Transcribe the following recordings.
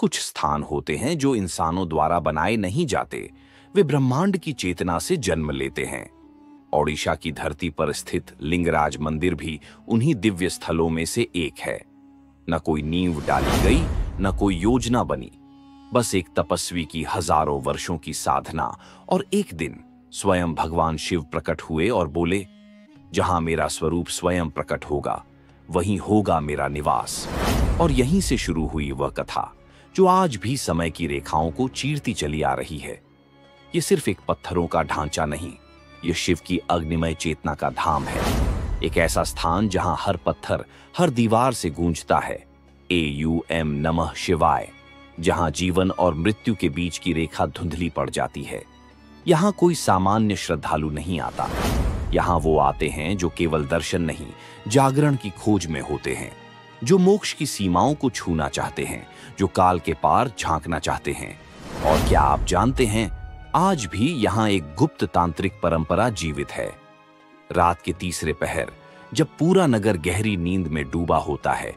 कुछ स्थान होते हैं जो इंसानों द्वारा बनाए नहीं जाते, वे ब्रह्मांड की चेतना से जन्म लेते हैं। ओडिशा की धरती पर स्थित लिंगराज मंदिर भी उन्हीं दिव्य स्थलों में से एक है। न कोई नींव डाली गई, न कोई योजना बनी, बस एक तपस्वी की हजारों वर्षों की साधना। और एक दिन स्वयं भगवान शिव प्रकट हुए और बोले, जहां मेरा स्वरूप स्वयं प्रकट होगा, वहीं होगा मेरा निवास। और यहीं से शुरू हुई वह कथा जो आज भी समय की रेखाओं को चीरती चली आ रही है। ये सिर्फ एक पत्थरों का ढांचा नहीं, ये शिव की अग्निमय चेतना का धाम है। एक ऐसा स्थान जहां हर पत्थर, हर दीवार से गूंजता है AUM नमः शिवाय, जहां जीवन और मृत्यु के बीच की रेखा धुंधली पड़ जाती है। यहां कोई सामान्य श्रद्धालु नहीं आता। यहां वो आते हैं जो केवल दर्शन नहीं, जागरण की खोज में होते हैं, जो मोक्ष की सीमाओं को छूना चाहते हैं, जो काल के पार झांकना चाहते हैं। और क्या आप जानते हैं, आज भी यहां एक गुप्त तांत्रिक परंपरा जीवित है। रात के तीसरे पहर, जब पूरा नगर गहरी नींद में डूबा होता है,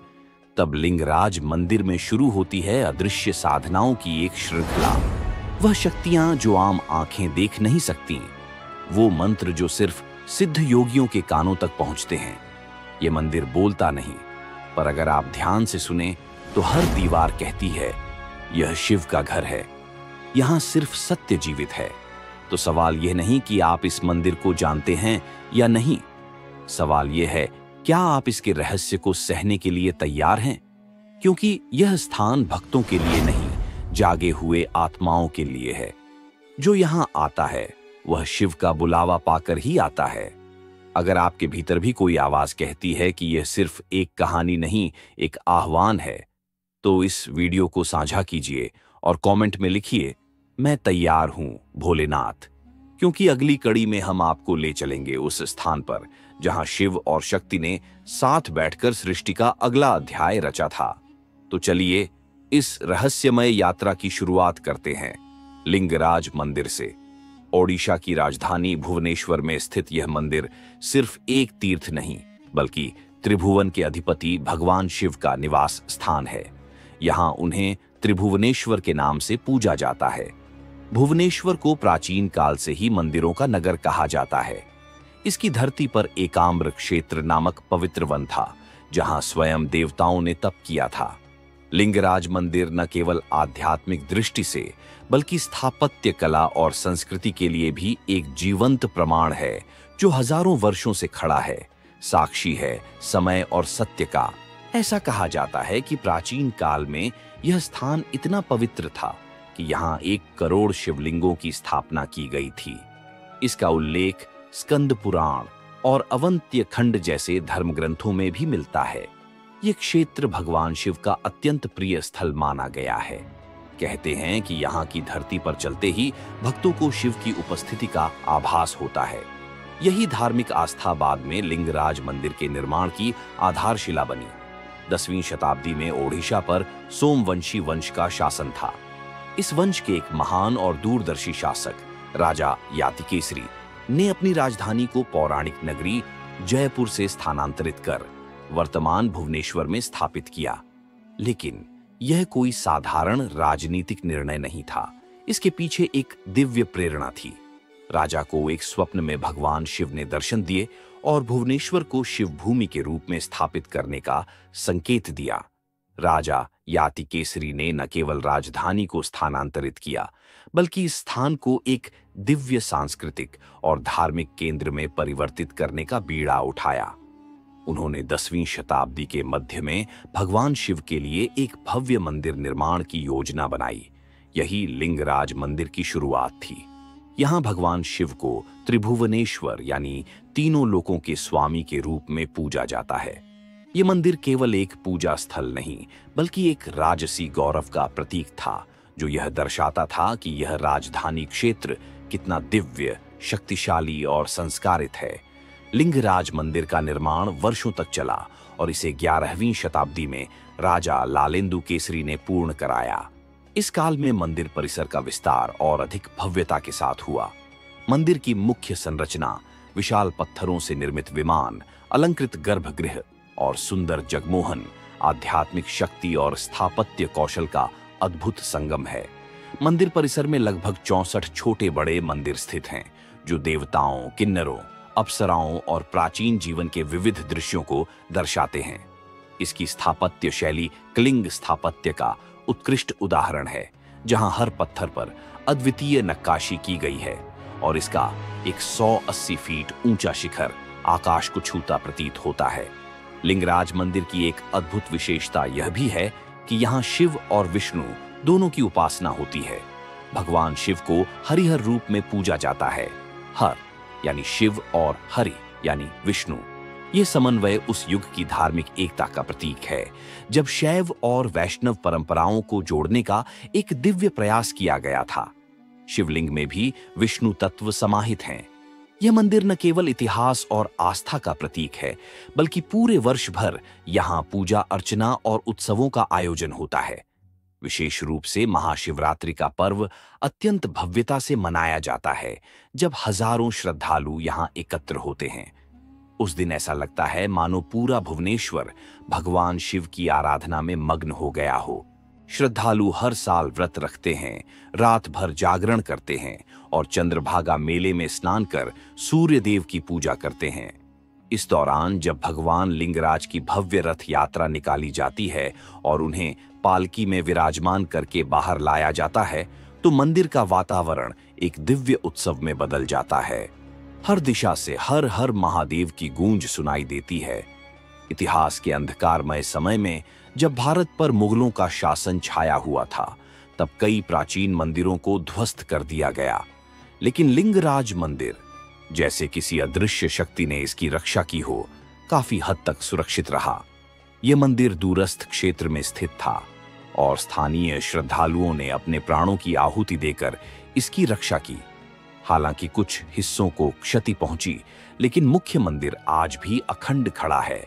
तब लिंगराज मंदिर में शुरू होती है अदृश्य साधनाओं की एक श्रृंखला। वह शक्तियां जो आम आंखें देख नहीं सकती, वो मंत्र जो सिर्फ सिद्ध योगियों के कानों तक पहुंचते हैं। ये मंदिर बोलता नहीं, पर अगर आप ध्यान से सुने तो हर दीवार कहती है, यह शिव का घर है, यहां सिर्फ सत्य जीवित है। तो सवाल यह नहीं कि आप इस मंदिर को जानते हैं या नहीं, सवाल यह है, क्या आप इसके रहस्य को सहने के लिए तैयार हैं? क्योंकि यह स्थान भक्तों के लिए नहीं, जागे हुए आत्माओं के लिए है। जो यहां आता है वह शिव का बुलावा पाकर ही आता है। अगर आपके भीतर भी कोई आवाज कहती है कि यह सिर्फ एक कहानी नहीं, एक आह्वान है, तो इस वीडियो को साझा कीजिए और कमेंट में लिखिए, मैं तैयार हूं भोलेनाथ। क्योंकि अगली कड़ी में हम आपको ले चलेंगे उस स्थान पर जहां शिव और शक्ति ने साथ बैठकर सृष्टि का अगला अध्याय रचा था। तो चलिए इस रहस्यमय यात्रा की शुरुआत करते हैं लिंगराज मंदिर से। ओडिशा की राजधानी भुवनेश्वर में स्थित यह मंदिर सिर्फ एक तीर्थ नहीं, बल्कि त्रिभुवन के अधिपति भगवान शिव का निवास स्थान है। यहां उन्हें त्रिभुवनेश्वर के नाम से पूजा जाता है। भुवनेश्वर को प्राचीन काल से ही मंदिरों का नगर कहा जाता है। इसकी धरती पर एकाम्र क्षेत्र नामक पवित्र वन था, जहां स्वयं देवताओं ने तप किया था। लिंगराज मंदिर न केवल आध्यात्मिक दृष्टि से, बल्कि स्थापत्य कला और संस्कृति के लिए भी एक जीवंत प्रमाण है, जो हजारों वर्षों से खड़ा है, साक्षी है समय और सत्य का। ऐसा कहा जाता है कि प्राचीन काल में यह स्थान इतना पवित्र था कि यहाँ 1 करोड़ शिवलिंगों की स्थापना की गई थी। इसका उल्लेख स्कंद पुराण और अवंत्य खंड जैसे धर्म ग्रंथों में भी मिलता है। ये क्षेत्र भगवान शिव का अत्यंत प्रिय स्थल माना गया है। कहते हैं कि यहाँ की धरती पर चलते ही भक्तों को शिव की उपस्थिति का आभास होता है। यही धार्मिक आस्था बाद में लिंगराज मंदिर के निर्माण की आधारशिला बनी। 10वीं शताब्दी में ओडिशा पर सोमवंशी वंश का शासन था। इस वंश के एक महान और दूरदर्शी शासक राजा यातिकेसरी ने अपनी राजधानी को पौराणिक नगरी जयपुर से स्थानांतरित कर वर्तमान भुवनेश्वर में स्थापित किया। लेकिन यह कोई साधारण राजनीतिक निर्णय नहीं था। इसके पीछे एक दिव्य प्रेरणा थी। राजा को एक स्वप्न में भगवान शिव ने दर्शन दिए और भुवनेश्वर को शिव भूमि के रूप में स्थापित करने का संकेत दिया। राजा यातिकेसरी ने न केवल राजधानी को स्थानांतरित किया, बल्कि इस स्थान को एक दिव्य सांस्कृतिक और धार्मिक केंद्र में परिवर्तित करने का बीड़ा उठाया। उन्होंने 10वीं शताब्दी के मध्य में भगवान शिव के लिए एक भव्य मंदिर निर्माण की योजना बनाई। यही लिंगराज मंदिर की शुरुआत थी। यहाँ भगवान शिव को त्रिभुवनेश्वर यानी तीनों लोकों के स्वामी के रूप में पूजा जाता है। ये मंदिर केवल एक पूजा स्थल नहीं, बल्कि एक राजसी गौरव का प्रतीक था, जो यह दर्शाता था कि यह राजधानी क्षेत्र कितना दिव्य, शक्तिशाली और संस्कारित है। लिंगराज मंदिर का निर्माण वर्षों तक चला और इसे 11वीं शताब्दी में राजा लालेंदु केसरी ने पूर्ण कराया। इस काल में मंदिर परिसर का विस्तार और अधिक भव्यता के साथ हुआ। मंदिर की मुख्य संरचना विशाल पत्थरों से निर्मित विमान, अलंकृत गर्भगृह और सुंदर जगमोहन आध्यात्मिक शक्ति और स्थापत्य कौशल का अद्भुत संगम है। मंदिर परिसर में लगभग 64 छोटे बड़े मंदिर स्थित हैं, जो देवताओं, किन्नरों, अप्सराओं और प्राचीन जीवन के विविध दृश्यों को दर्शाते हैं। इसकी स्थापत्य शैली कलिंग स्थापत्य का उत्कृष्ट उदाहरण है, जहां हर पत्थर पर अद्वितीय नक्काशी की गई है और इसका एक 180 फीट ऊंचा शिखर आकाश को छूता प्रतीत होता है। लिंगराज मंदिर की एक अद्भुत विशेषता यह भी है कि यहाँ शिव और विष्णु दोनों की उपासना होती है। भगवान शिव को हरिहर रूप में पूजा जाता है। हर यानी शिव और हरि यानी विष्णु। ये समन्वय उस युग की धार्मिक एकता का प्रतीक है, जब शैव और वैष्णव परंपराओं को जोड़ने का एक दिव्य प्रयास किया गया था। शिवलिंग में भी विष्णु तत्व समाहित हैं। यह मंदिर न केवल इतिहास और आस्था का प्रतीक है, बल्कि पूरे वर्ष भर यहाँ पूजा अर्चना और उत्सवों का आयोजन होता है। विशेष रूप से महाशिवरात्रि का पर्व अत्यंत भव्यता से मनाया जाता है, जब हजारों श्रद्धालु यहाँ एकत्र होते हैं। उस दिन ऐसा लगता है मानो पूरा भुवनेश्वर भगवान शिव की आराधना में मग्न हो गया हो। श्रद्धालु हर साल व्रत रखते हैं, रात भर जागरण करते हैं और चंद्रभागा मेले में स्नान कर सूर्य देव की पूजा करते हैं। इस दौरान जब भगवान लिंगराज की भव्य रथ यात्रा निकाली जाती है और उन्हें पालकी में विराजमान करके बाहर लाया जाता है, तो मंदिर का वातावरण एक दिव्य उत्सव में बदल जाता है। हर दिशा से हर हर महादेव की गूंज सुनाई देती है। इतिहास के अंधकारमय समय में जब भारत पर मुगलों का शासन छाया हुआ था, तब कई प्राचीन मंदिरों को ध्वस्त कर दिया गया, लेकिन लिंगराज मंदिर, जैसे किसी अदृश्य शक्ति ने इसकी रक्षा की हो, काफी हद तक सुरक्षित रहा। यह मंदिर दूरस्थ क्षेत्र में स्थित था और स्थानीय श्रद्धालुओं ने अपने प्राणों की आहुति देकर इसकी रक्षा की। हालांकि कुछ हिस्सों को क्षति पहुंची, लेकिन मुख्य मंदिर आज भी अखंड खड़ा है।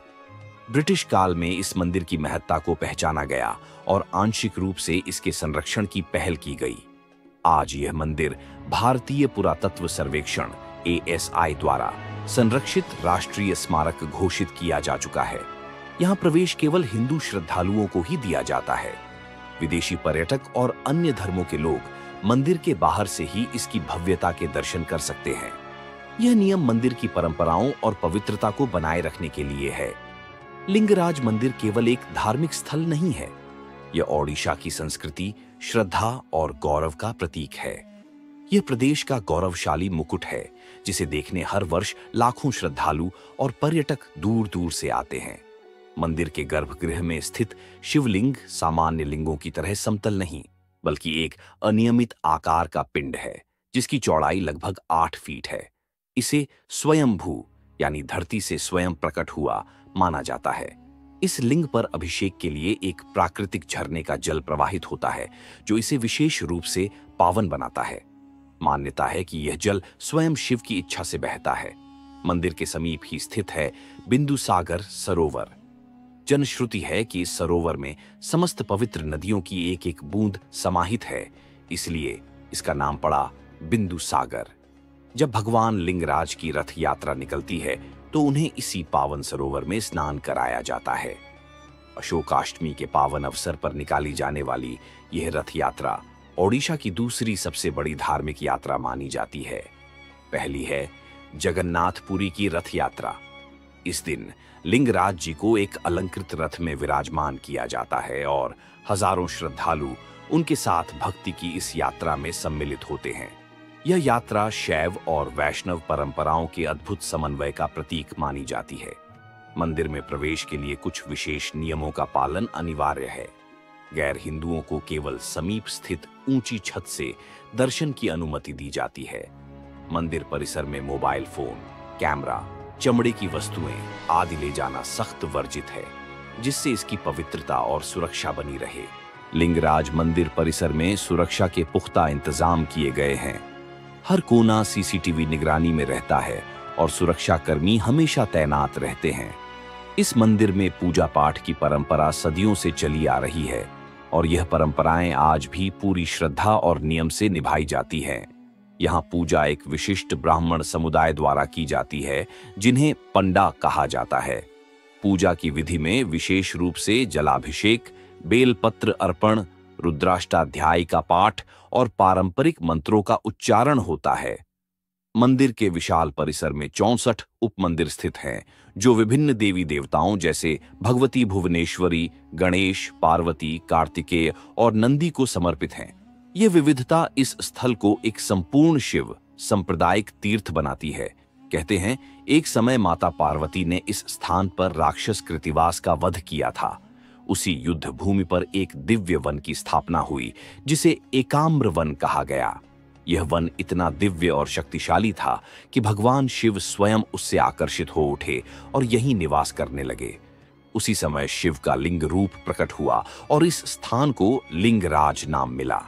ब्रिटिश काल में इस मंदिर की महत्ता को पहचाना गया और आंशिक रूप से इसके संरक्षण की पहल की गई। आज यह मंदिर भारतीय पुरातत्व सर्वेक्षण ASI द्वारा संरक्षित राष्ट्रीय स्मारक घोषित किया जा चुका है। यहाँ प्रवेश केवल हिंदू श्रद्धालुओं को ही दिया जाता है। विदेशी पर्यटक और अन्य धर्मों के लोग मंदिर के बाहर से ही इसकी भव्यता के दर्शन कर सकते हैं। यह नियम मंदिर की परंपराओं और पवित्रता को बनाए रखने के लिए है। लिंगराज मंदिर केवल एक धार्मिक स्थल नहीं है, यह ओडिशा की संस्कृति, श्रद्धा और गौरव का प्रतीक है। यह प्रदेश का गौरवशाली मुकुट है, जिसे देखने हर वर्ष लाखों श्रद्धालु और पर्यटक दूर दूर से आते हैं। मंदिर के गर्भगृह में स्थित शिवलिंग सामान्य लिंगों की तरह समतल नहीं, बल्कि एक अनियमित आकार का पिंड है, जिसकी चौड़ाई लगभग 8 फीट है। इसे स्वयंभू यानी धरती से स्वयं प्रकट हुआ माना जाता है। इस लिंग पर अभिषेक के लिए एक प्राकृतिक झरने का जल प्रवाहित होता है, जो इसे विशेष रूप से पावन बनाता है। मान्यता है कि यह जल स्वयं शिव की इच्छा से बहता है। मंदिर के समीप ही स्थित है बिंदुसागर सरोवर। जनश्रुति है कि इस सरोवर में समस्त पवित्र नदियों की एक एक बूंद समाहित है, इसलिए इसका नाम पड़ा बिंदुसागर। जब भगवान लिंगराज की रथ यात्रा निकलती है, तो उन्हें इसी पावन सरोवर में स्नान कराया जाता है। अशोकाष्टमी के पावन अवसर पर निकाली जाने वाली यह रथ यात्रा ओडिशा की दूसरी सबसे बड़ी धार्मिक यात्रा मानी जाती है। पहली है जगन्नाथपुरी की रथ यात्रा। इस दिन लिंगराज जी को एक अलंकृत रथ में विराजमान किया जाता है और हजारों श्रद्धालु उनके साथ भक्ति की इस यात्रा में सम्मिलित होते हैं। यह यात्रा शैव और वैष्णव परंपराओं के अद्भुत समन्वय का प्रतीक मानी जाती है। मंदिर में प्रवेश के लिए कुछ विशेष नियमों का पालन अनिवार्य है। गैर हिंदुओं को केवल समीप स्थित ऊंची छत से दर्शन की अनुमति दी जाती है। मंदिर परिसर में मोबाइल फोन, कैमरा, चमड़े की वस्तुएं आदि ले जाना सख्त वर्जित है, जिससे इसकी पवित्रता और सुरक्षा बनी रहे। लिंगराज मंदिर परिसर में सुरक्षा के पुख्ता इंतजाम किए गए हैं। हर कोना CCTV निगरानी में रहता है और सुरक्षा कर्मी हमेशा तैनात रहते हैं। इस मंदिर में पूजा पाठ की परंपरा सदियों से चली आ रही है और यह परंपराएं आज भी पूरी श्रद्धा और नियम से निभाई जाती हैं। यहाँ पूजा एक विशिष्ट ब्राह्मण समुदाय द्वारा की जाती है, जिन्हें पंडा कहा जाता है। पूजा की विधि में विशेष रूप से जलाभिषेक, बेलपत्र अर्पण, रुद्राष्टाध्याय का पाठ और पारंपरिक मंत्रों का उच्चारण होता है। मंदिर के विशाल परिसर में 64 उपमंदिर स्थित हैं, जो विभिन्न देवी देवताओं जैसे भगवती भुवनेश्वरी, गणेश, पार्वती, कार्तिकेय और नंदी को समर्पित हैं। ये विविधता इस स्थल को एक संपूर्ण शिव सांप्रदायिक तीर्थ बनाती है। कहते हैं, एक समय माता पार्वती ने इस स्थान पर राक्षस कृतिवास का वध किया था। उसी युद्ध भूमि पर एक दिव्य वन की स्थापना हुई, जिसे एकाम्र वन कहा गया। यह वन इतना दिव्य और शक्तिशाली था कि भगवान शिव स्वयं उससे आकर्षित हो उठे और यहीं निवास करने लगे। उसी समय शिव का लिंग रूप प्रकट हुआ और इस स्थान को लिंगराज नाम मिला।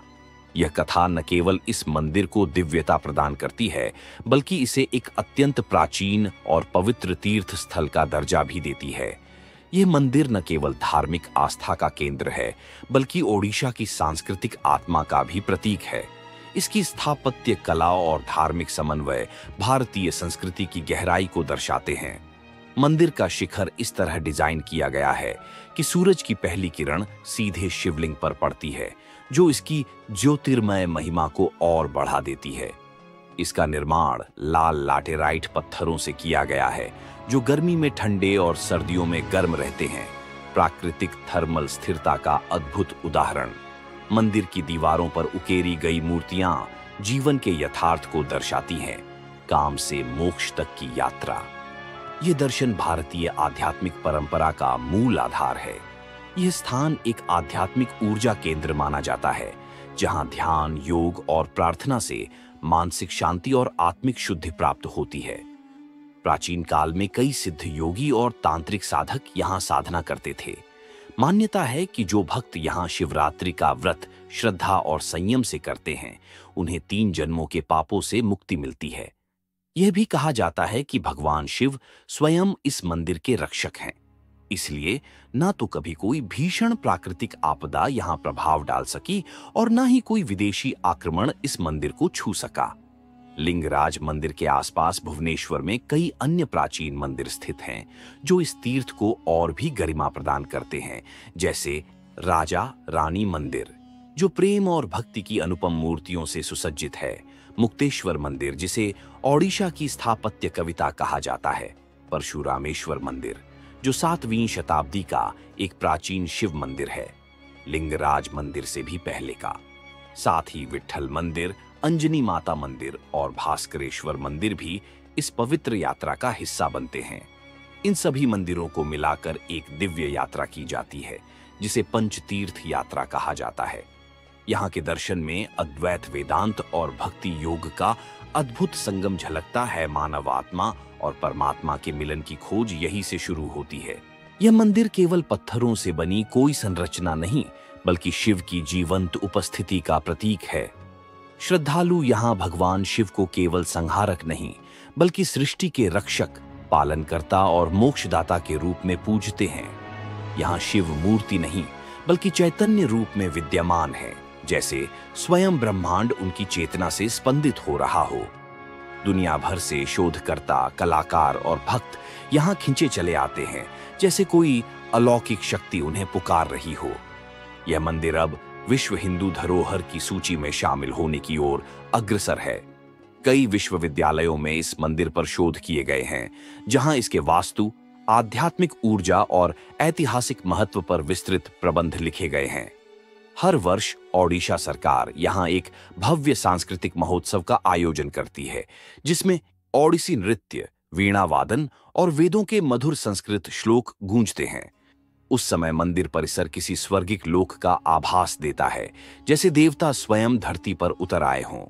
यह कथा न केवल इस मंदिर को दिव्यता प्रदान करती है, बल्कि इसे एक अत्यंत प्राचीन और पवित्र तीर्थ स्थल का दर्जा भी देती है। यह मंदिर न केवल धार्मिक आस्था का केंद्र है, बल्कि ओडिशा की सांस्कृतिक आत्मा का भी प्रतीक है। इसकी स्थापत्य कला और धार्मिक समन्वय भारतीय संस्कृति की गहराई को दर्शाते हैं। मंदिर का शिखर इस तरह डिजाइन किया गया है कि सूरज की पहली किरण सीधे शिवलिंग पर पड़ती है, जो इसकी ज्योतिर्मय महिमा को और बढ़ा देती है। इसका निर्माण लाल लाटेराइट पत्थरों से किया गया है, जो गर्मी में ठंडे और सर्दियों में गर्म रहते हैं। प्राकृतिक थर्मल स्थिरता का अद्भुत उदाहरण। मंदिर की दीवारों पर उकेरी गई मूर्तियां जीवन के यथार्थ को दर्शाती हैं, काम से मोक्ष तक की यात्रा। ये दर्शन भारतीय आध्यात्मिक परंपरा का मूल आधार है। यह स्थान एक आध्यात्मिक ऊर्जा केंद्र माना जाता है, जहां ध्यान, योग और प्रार्थना से मानसिक शांति और आत्मिक शुद्धि प्राप्त होती है। प्राचीन काल में कई सिद्ध योगी और तांत्रिक साधक यहां साधना करते थे। मान्यता है कि जो भक्त यहां शिवरात्रि का व्रत श्रद्धा और संयम से करते हैं, उन्हें 3 जन्मों के पापों से मुक्ति मिलती है। यह भी कहा जाता है कि भगवान शिव स्वयं इस मंदिर के रक्षक हैं। इसलिए न तो कभी कोई भीषण प्राकृतिक आपदा यहां प्रभाव डाल सकी और न ही कोई विदेशी आक्रमण इस मंदिर को छू सका। लिंगराज मंदिर के आसपास भुवनेश्वर में कई अन्य प्राचीन मंदिर स्थित हैं, जो इस तीर्थ को और भी गरिमा प्रदान करते हैं, जैसे राजा रानी मंदिर, जो प्रेम और भक्ति की अनुपम मूर्तियों से सुसज्जित है। मुक्तेश्वर मंदिर, जिसे ओडिशा की स्थापत्य कविता कहा जाता है। परशुरामेश्वर मंदिर, जो 7वीं शताब्दी का एक प्राचीन शिव मंदिर है, लिंगराज मंदिर से भी पहले का। साथ ही विट्ठल मंदिर, अंजनी माता मंदिर और भास्करेश्वर मंदिर भी इस पवित्र यात्रा का हिस्सा बनते हैं। इन सभी मंदिरों को मिलाकर एक दिव्य यात्रा की जाती है, जिसे पंचतीर्थ यात्रा कहा जाता है। यहाँ के दर्शन में अद्वैत वेदांत और भक्ति योग का अद्भुत संगम झलकता है। मानव आत्मा और परमात्मा के मिलन की खोज यही से शुरू होती है। यह मंदिर केवल पत्थरों से बनी कोई संरचना नहीं, बल्कि शिव की जीवंत उपस्थिति का प्रतीक है। श्रद्धालु यहाँ भगवान शिव को केवल संहारक नहीं, बल्कि सृष्टि के रक्षक, पालनकर्ता और मोक्षदाता के रूप में पूजते हैं। यहाँ शिव मूर्ति नहीं, बल्कि चैतन्य रूप में विद्यमान है, जैसे स्वयं ब्रह्मांड उनकी चेतना से स्पंदित हो रहा हो। दुनिया भर से शोधकर्ता, कलाकार और भक्त यहाँ खिंचे चले आते हैं, जैसे कोई अलौकिक शक्ति उन्हें पुकार रही हो। यह मंदिर अब विश्व हिंदू धरोहर की सूची में शामिल होने की ओर अग्रसर है। कई विश्वविद्यालयों में इस मंदिर पर शोध किए गए हैं, जहां इसके वास्तु, आध्यात्मिक ऊर्जा और ऐतिहासिक महत्व पर विस्तृत प्रबंध लिखे गए हैं। हर वर्ष ओडिशा सरकार यहां एक भव्य सांस्कृतिक महोत्सव का आयोजन करती है, जिसमें ओडिसी नृत्य, वीणा वादन और वेदों के मधुर संस्कृत श्लोक गूंजते हैं। उस समय मंदिर परिसर किसी स्वर्गिक लोक का आभास देता है, जैसे देवता स्वयं धरती पर उतर आए हों।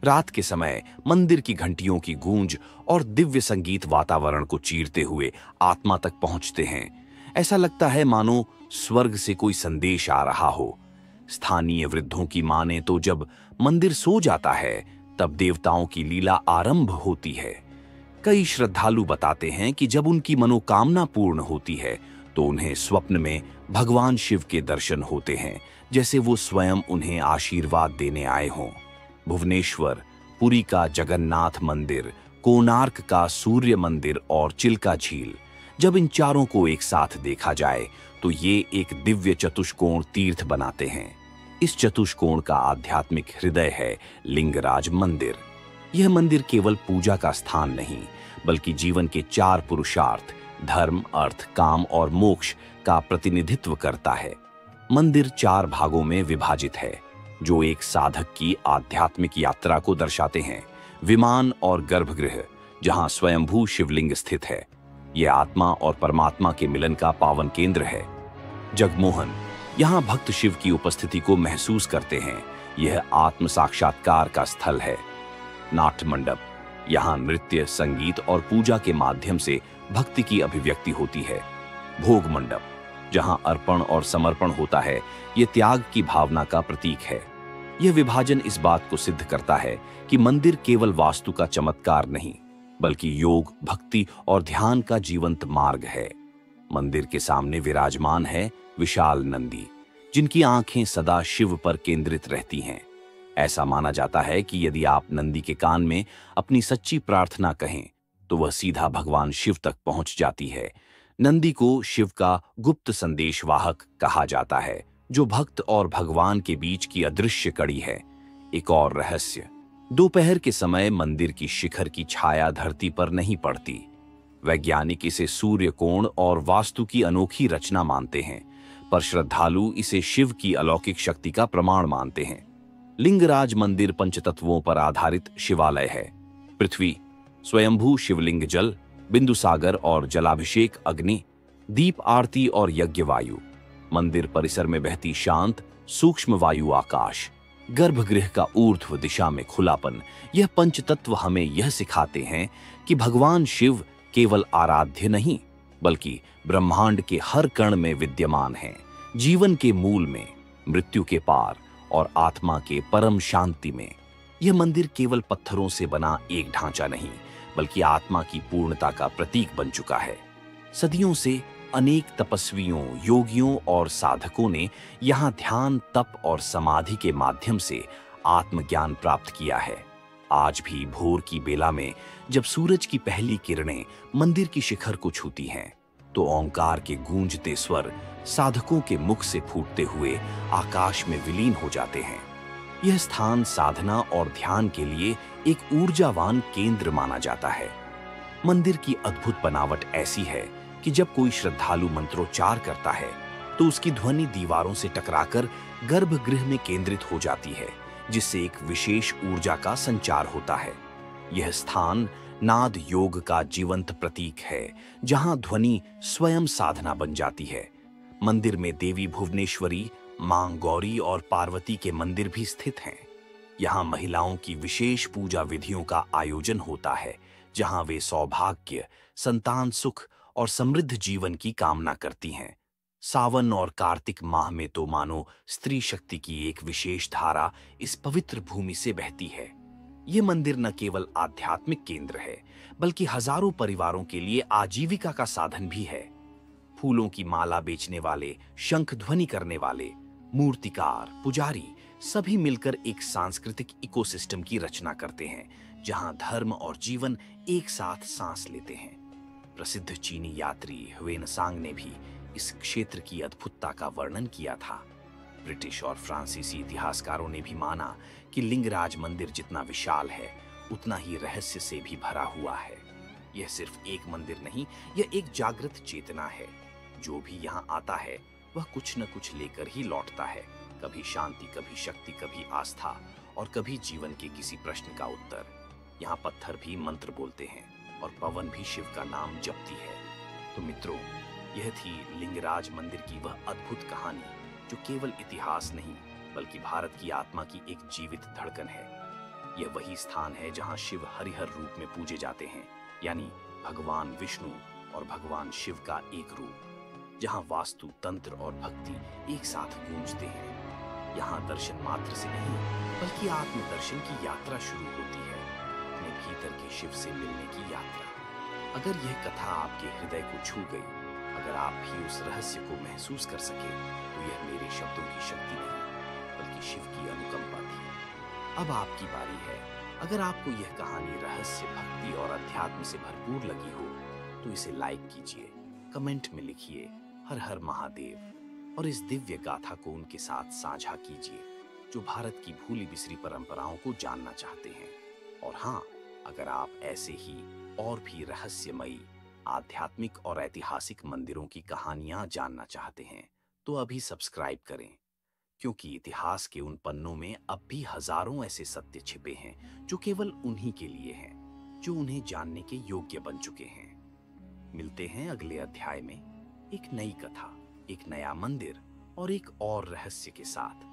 रात के समय मंदिर की घंटियों की गूंज और दिव्य संगीत वातावरण को चीरते हुए आत्मा तक पहुंचते हैं। ऐसा लगता है मानो स्वर्ग से कोई संदेश आ रहा हो। स्थानीय वृद्धों की माने तो जब मंदिर सो जाता है, तब देवताओं की लीला आरंभ होती है। कई श्रद्धालु बताते हैं कि जब उनकी मनोकामना पूर्ण होती है, तो उन्हें स्वप्न में भगवान शिव के दर्शन होते हैं, जैसे वो स्वयं उन्हें आशीर्वाद देने आए हों। भुवनेश्वर, पुरी का जगन्नाथ मंदिर, कोणार्क का सूर्य मंदिर और चिल्का झील, जब इन चारों को एक साथ देखा जाए तो ये एक दिव्य चतुष्कोण तीर्थ बनाते हैं। इस चतुष्कोण का आध्यात्मिक हृदय है लिंगराज मंदिर। यह मंदिर केवल पूजा का स्थान नहीं, बल्कि जीवन के 4 पुरुषार्थ धर्म, अर्थ, काम और मोक्ष का प्रतिनिधित्व करता है। मंदिर 4 भागों में विभाजित है, जो एक साधक की आध्यात्मिक यात्रा को दर्शाते हैं। विमान और गर्भगृह, जहां स्वयंभू शिवलिंग स्थित है, यह आत्मा और परमात्मा के मिलन का पावन केंद्र है। जगमोहन, यहाँ भक्त शिव की उपस्थिति को महसूस करते हैं, यह आत्म साक्षात्कार का स्थल है। नाट्य मंडप, यहाँ नृत्य, संगीत और पूजा के माध्यम से भक्ति की अभिव्यक्ति होती है। भोग मंडप, जहाँ अर्पण और समर्पण होता है, यह त्याग की भावना का प्रतीक है। यह विभाजन इस बात को सिद्ध करता है कि मंदिर केवल वास्तु का चमत्कार नहीं, बल्कि योग, भक्ति और ध्यान का जीवंत मार्ग है। मंदिर के सामने विराजमान है विशाल नंदी, जिनकी आंखें सदा शिव पर केंद्रित रहती हैं। ऐसा माना जाता है कि यदि आप नंदी के कान में अपनी सच्ची प्रार्थना कहें, तो वह सीधा भगवान शिव तक पहुंच जाती है। नंदी को शिव का गुप्त संदेशवाहक कहा जाता है, जो भक्त और भगवान के बीच की अदृश्य कड़ी है। एक और रहस्य, दोपहर के समय मंदिर की शिखर की छाया धरती पर नहीं पड़ती। वैज्ञानिक इसे सूर्य कोण और वास्तु की अनोखी रचना मानते हैं, पर श्रद्धालु इसे शिव की अलौकिक शक्ति का प्रमाण मानते हैं। लिंगराज मंदिर पंचतत्वों पर आधारित शिवालय है। पृथ्वी, स्वयंभू शिवलिंग, जल, बिंदुसागर और जलाभिषेक अग्नि, दीप आरती और यज्ञ वायु, मंदिर परिसर में बहती शांत सूक्ष्म वायु आकाश, गर्भगृह का ऊर्ध्व दिशा में खुलापन। यह पंचतत्व हमें यह सिखाते हैं कि भगवान शिव केवल आराध्य नहीं, बल्कि ब्रह्मांड के हर कण में विद्यमान हैं, जीवन के मूल में, मृत्यु के पार और आत्मा के परम शांति में। यह मंदिर केवल पत्थरों से बना एक ढांचा नहीं, बल्कि आत्मा की पूर्णता का प्रतीक बन चुका है। सदियों से अनेक तपस्वियों, योगियों और साधकों ने यहाँ ध्यान, तप और समाधि के माध्यम से आत्मज्ञान प्राप्त किया है। आज भी भोर की बेला में जब सूरज की पहली किरणें मंदिर की शिखर को छूती हैं, तो ओंकार के गूंजते स्वर साधकों के मुख से फूटते हुए आकाश में विलीन हो जाते हैं। यह स्थान साधना और ध्यान के लिए एक ऊर्जावान केंद्र माना जाता है। मंदिर की अद्भुत बनावट ऐसी है कि जब कोई श्रद्धालु मंत्रोच्चार करता है, तो उसकी ध्वनि दीवारों से टकराकर गर्भगृह में केंद्रित हो जाती है, जिससे एक विशेष ऊर्जा का संचार होता है। यह स्थान नाद योग का जीवंत प्रतीक है, जहां ध्वनि स्वयं साधना बन जाती है। मंदिर में देवी भुवनेश्वरी, मां गौरी और पार्वती के मंदिर भी स्थित हैं। यहाँ महिलाओं की विशेष पूजा विधियों का आयोजन होता है, जहां वे सौभाग्य, संतान सुख और समृद्ध जीवन की कामना करती हैं। सावन और कार्तिक माह में तो मानो स्त्री शक्ति की एक विशेष धारा इस पवित्र भूमि से बहती है। ये मंदिर न केवल आध्यात्मिक केंद्र है, बल्कि हजारों परिवारों के लिए आजीविका का साधन भी है। फूलों की माला बेचने वाले, शंख ध्वनि करने वाले, मूर्तिकार, पुजारी सभी मिलकर एक सांस्कृतिक इकोसिस्टम की रचना करते हैं, जहां धर्म और जीवन एक साथ सांस लेते हैं। प्रसिद्ध चीनी यात्री ह्वेनसांग ने भी इस क्षेत्र की अद्भुतता का वर्णन किया था। ब्रिटिश और फ्रांसीसी इतिहासकारों ने भी माना कि लिंगराज मंदिर जितना विशाल है, उतना ही रहस्य से भी भरा हुआ है। यह सिर्फ एक मंदिर नहीं, यह एक जागृत चेतना है। जो भी यहाँ आता है, वह कुछ न कुछ लेकर ही लौटता है। कभी शांति, कभी शक्ति, कभी आस्था और कभी जीवन के किसी प्रश्न का उत्तर। यहाँ पत्थर भी मंत्र बोलते हैं और पवन भी शिव का नाम जपती है। तो मित्रों, यह थी लिंगराज मंदिर की वह अद्भुत कहानी, जो केवल इतिहास नहीं, बल्कि भारत की आत्मा की एक जीवित धड़कन है। यह वही स्थान है जहां शिव हरिहर रूप में पूजे जाते हैं, यानी भगवान विष्णु और भगवान शिव का एक रूप, जहां वास्तु, तंत्र और भक्ति एक साथ गूंजते हैं। यहाँ दर्शन मात्र से नहीं, बल्कि आत्मदर्शन की यात्रा शुरू होती है, अपने भीतर के शिव से मिलने की यात्रा। अगर यह कथा आपके हृदय को छू गई, अगर आप भी उस रहस्य को महसूस कर सके, तो यह मेरे शब्दों की शक्ति नहीं, बल्कि शिव की अनुकंपा थी। अब आपकी बारी है। अगर आपको यह कहानी रहस्य, भक्ति और अध्यात्म से भरपूर लगी हो, तो इसे लाइक कीजिए, कमेंट में लिखिए हर हर महादेव और इस दिव्य गाथा को उनके साथ साझा कीजिए। जो भारत की भूली बिसरी परंपराओं को जानना चाहते हैं। और हाँ, अगर आप ऐसे ही और भी रहस्यमयी, आध्यात्मिक और ऐतिहासिक मंदिरों की कहानियां जानना चाहते हैं तो अभी सब्सक्राइब करें, क्योंकि इतिहास के उन पन्नों में अब भी हजारों ऐसे सत्य छिपे हैं जो केवल उन्हीं के लिए हैं जो उन्हें जानने के योग्य बन चुके हैं। मिलते हैं अगले अध्याय में एक नई कथा, एक नया मंदिर और एक और रहस्य के साथ।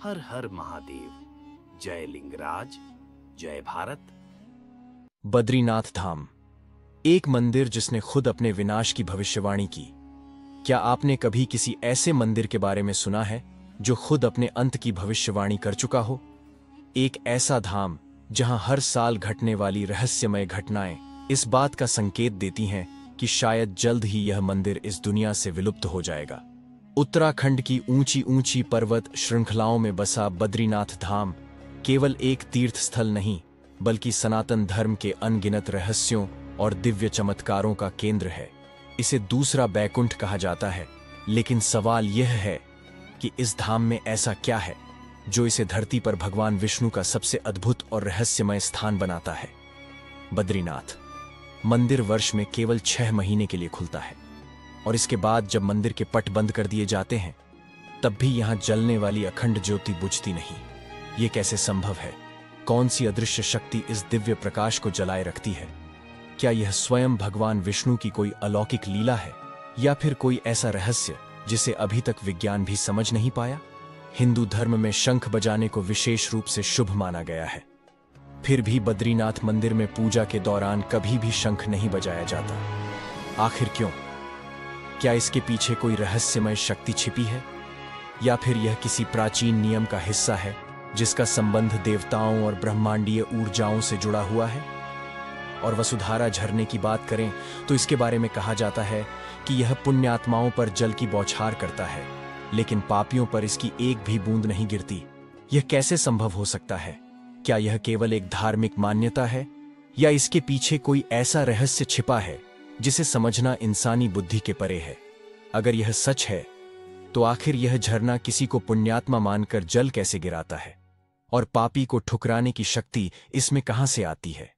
हर हर महादेव। जय लिंगराज, जय भारत। बद्रीनाथ धाम, एक मंदिर जिसने खुद अपने विनाश की भविष्यवाणी की। क्या आपने कभी किसी ऐसे मंदिर के बारे में सुना है जो खुद अपने अंत की भविष्यवाणी कर चुका हो? एक ऐसा धाम जहां हर साल घटने वाली रहस्यमय घटनाएं इस बात का संकेत देती हैं कि शायद जल्द ही यह मंदिर इस दुनिया से विलुप्त हो जाएगा। उत्तराखंड की ऊंची ऊंची पर्वत श्रृंखलाओं में बसा बद्रीनाथ धाम केवल एक तीर्थ स्थल नहीं, बल्कि सनातन धर्म के अनगिनत रहस्यों और दिव्य चमत्कारों का केंद्र है। इसे दूसरा बैकुंठ कहा जाता है, लेकिन सवाल यह है कि इस धाम में ऐसा क्या है जो इसे धरती पर भगवान विष्णु का सबसे अद्भुत और रहस्यमय स्थान बनाता है। बद्रीनाथ मंदिर वर्ष में केवल 6 महीने के लिए खुलता है, और इसके बाद जब मंदिर के पट बंद कर दिए जाते हैं तब भी यहां जलने वाली अखंड ज्योति बुझती नहीं। ये कैसे संभव है? कौन सी अदृश्य शक्ति इस दिव्य प्रकाश को जलाए रखती है? क्या यह स्वयं भगवान विष्णु की कोई अलौकिक लीला है, या फिर कोई ऐसा रहस्य जिसे अभी तक विज्ञान भी समझ नहीं पाया? हिंदू धर्म में शंख बजाने को विशेष रूप से शुभ माना गया है, फिर भी बद्रीनाथ मंदिर में पूजा के दौरान कभी भी शंख नहीं बजाया जाता। आखिर क्यों? क्या इसके पीछे कोई रहस्यमय शक्ति छिपी है, या फिर यह किसी प्राचीन नियम का हिस्सा है जिसका संबंध देवताओं और ब्रह्मांडीय ऊर्जाओं से जुड़ा हुआ है? और वसुधारा झरने की बात करें तो इसके बारे में कहा जाता है कि यह पुण्यात्माओं पर जल की बौछार करता है, लेकिन पापियों पर इसकी एक भी बूंद नहीं गिरती। यह कैसे संभव हो सकता है? क्या यह केवल एक धार्मिक मान्यता है, या इसके पीछे कोई ऐसा रहस्य छिपा है जिसे समझना इंसानी बुद्धि के परे है? अगर यह सच है तो आखिर यह झरना किसी को पुण्यात्मा मानकर जल कैसे गिराता है, और पापी को ठुकराने की शक्ति इसमें कहां से आती है?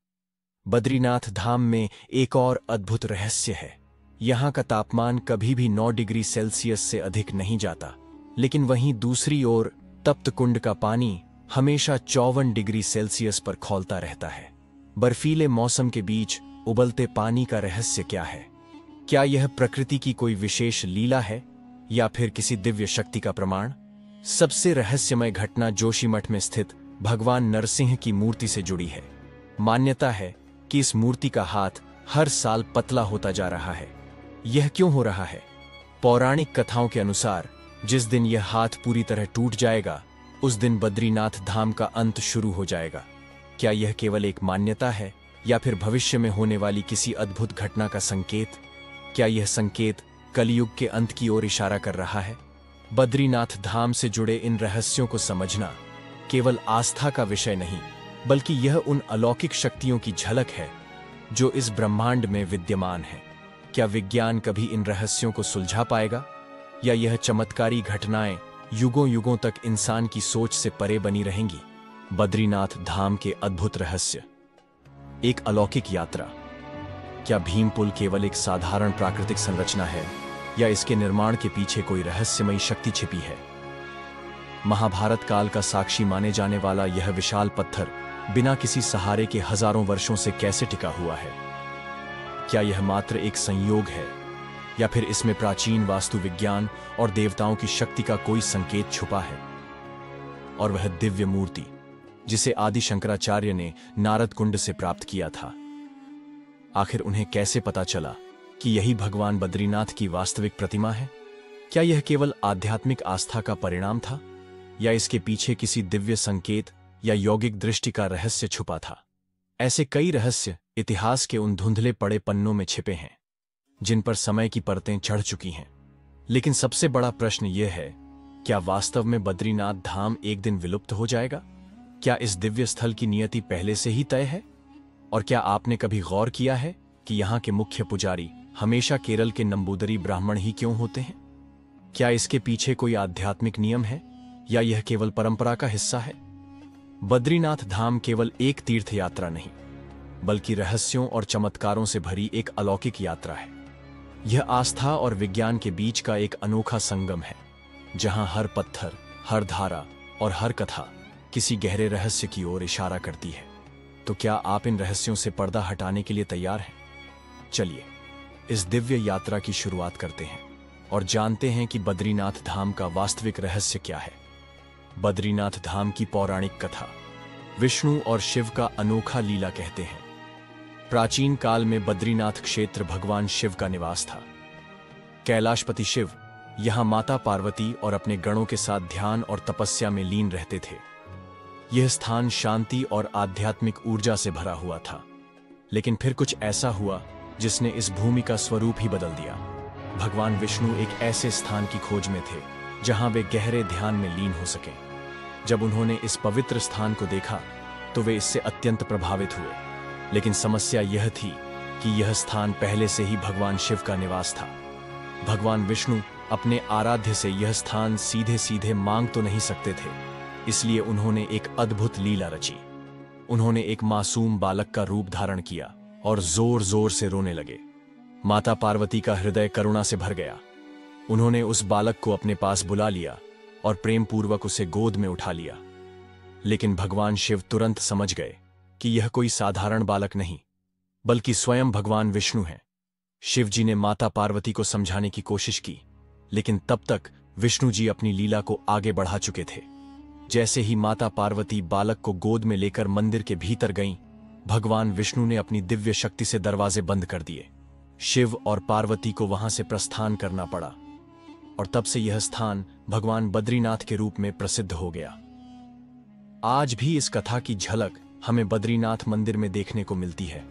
बद्रीनाथ धाम में एक और अद्भुत रहस्य है। यहां का तापमान कभी भी 9 डिग्री सेल्सियस से अधिक नहीं जाता, लेकिन वहीं दूसरी ओर तप्त कुंड का पानी हमेशा 54 डिग्री सेल्सियस पर खौलता रहता है। बर्फीले मौसम के बीच उबलते पानी का रहस्य क्या है? क्या यह प्रकृति की कोई विशेष लीला है, या फिर किसी दिव्य शक्ति का प्रमाण? सबसे रहस्यमय घटना जोशीमठ में स्थित भगवान नरसिंह की मूर्ति से जुड़ी है। मान्यता है कि इस मूर्ति का हाथ हर साल पतला होता जा रहा है। यह क्यों हो रहा है? पौराणिक कथाओं के अनुसार जिस दिन यह हाथ पूरी तरह टूट जाएगा, उस दिन बद्रीनाथ धाम का अंत शुरू हो जाएगा। क्या यह केवल एक मान्यता है, या फिर भविष्य में होने वाली किसी अद्भुत घटना का संकेत? क्या यह संकेत कलयुग के अंत की ओर इशारा कर रहा है? बद्रीनाथ धाम से जुड़े इन रहस्यों को समझना केवल आस्था का विषय नहीं, बल्कि यह उन अलौकिक शक्तियों की झलक है जो इस ब्रह्मांड में विद्यमान है। क्या विज्ञान कभी इन रहस्यों को सुलझा पाएगा, या यह चमत्कारी घटनाएं युगों युगों तक इंसान की सोच से परे बनी रहेंगी? बद्रीनाथ धाम के अद्भुत रहस्य। एक अलौकिक यात्रा। क्या भीम पुल केवल एक साधारण प्राकृतिक संरचना है, या इसके निर्माण के पीछे कोई रहस्यमयी शक्ति छिपी है? महाभारत काल का साक्षी माने जाने वाला यह विशाल पत्थर बिना किसी सहारे के हजारों वर्षों से कैसे टिका हुआ है? क्या यह मात्र एक संयोग है, या फिर इसमें प्राचीन वास्तु विज्ञान और देवताओं की शक्ति का कोई संकेत छुपा है? और वह दिव्य मूर्ति जिसे आदि शंकराचार्य ने नारद कुंड से प्राप्त किया था, आखिर उन्हें कैसे पता चला कि यही भगवान बद्रीनाथ की वास्तविक प्रतिमा है? क्या यह केवल आध्यात्मिक आस्था का परिणाम था, या इसके पीछे किसी दिव्य संकेत या यौगिक दृष्टि का रहस्य छुपा था? ऐसे कई रहस्य इतिहास के उन धुंधले पड़े पन्नों में छिपे हैं जिन पर समय की परतें चढ़ चुकी हैं। लेकिन सबसे बड़ा प्रश्न यह है, क्या वास्तव में बद्रीनाथ धाम एक दिन विलुप्त हो जाएगा? क्या इस दिव्य स्थल की नियति पहले से ही तय है? और क्या आपने कभी गौर किया है कि यहाँ के मुख्य पुजारी हमेशा केरल के नंबूदरी ब्राह्मण ही क्यों होते हैं? क्या इसके पीछे कोई आध्यात्मिक नियम है, या यह केवल परंपरा का हिस्सा है? बद्रीनाथ धाम केवल एक तीर्थ यात्रा नहीं, बल्कि रहस्यों और चमत्कारों से भरी एक अलौकिक यात्रा है। यह आस्था और विज्ञान के बीच का एक अनोखा संगम है, जहां हर पत्थर, हर धारा और हर कथा किसी गहरे रहस्य की ओर इशारा करती है। तो क्या आप इन रहस्यों से पर्दा हटाने के लिए तैयार हैं? चलिए इस दिव्य यात्रा की शुरुआत करते हैं और जानते हैं कि बद्रीनाथ धाम का वास्तविक रहस्य क्या है। बद्रीनाथ धाम की पौराणिक कथा विष्णु और शिव का अनोखा लीला कहते हैं। प्राचीन काल में बद्रीनाथ क्षेत्र भगवान शिव का निवास था। कैलाशपति शिव यहां माता पार्वती और अपने गणों के साथ ध्यान और तपस्या में लीन रहते थे। यह स्थान शांति और आध्यात्मिक ऊर्जा से भरा हुआ था। लेकिन फिर कुछ ऐसा हुआ जिसने इस भूमि का स्वरूप ही बदल दिया। भगवान विष्णु एक ऐसे स्थान की खोज में थे जहां वे गहरे ध्यान में लीन हो सकें। जब उन्होंने इस पवित्र स्थान को देखा तो वे इससे अत्यंत प्रभावित हुए। लेकिन समस्या यह थी कि यह स्थान पहले से ही भगवान शिव का निवास था। भगवान विष्णु अपने आराध्य से यह स्थान सीधे सीधे मांग तो नहीं सकते थे, इसलिए उन्होंने एक अद्भुत लीला रची। उन्होंने एक मासूम बालक का रूप धारण किया और जोर जोर से रोने लगे। माता पार्वती का हृदय करुणा से भर गया। उन्होंने उस बालक को अपने पास बुला लिया और प्रेम पूर्वक उसे गोद में उठा लिया। लेकिन भगवान शिव तुरंत समझ गए कि यह कोई साधारण बालक नहीं, बल्कि स्वयं भगवान विष्णु हैं। शिव जी ने माता पार्वती को समझाने की कोशिश की, लेकिन तब तक विष्णु जी अपनी लीला को आगे बढ़ा चुके थे। जैसे ही माता पार्वती बालक को गोद में लेकर मंदिर के भीतर गईं, भगवान विष्णु ने अपनी दिव्य शक्ति से दरवाजे बंद कर दिए। शिव और पार्वती को वहां से प्रस्थान करना पड़ा और तब से यह स्थान भगवान बद्रीनाथ के रूप में प्रसिद्ध हो गया। आज भी इस कथा की झलक हमें बद्रीनाथ मंदिर में देखने को मिलती है।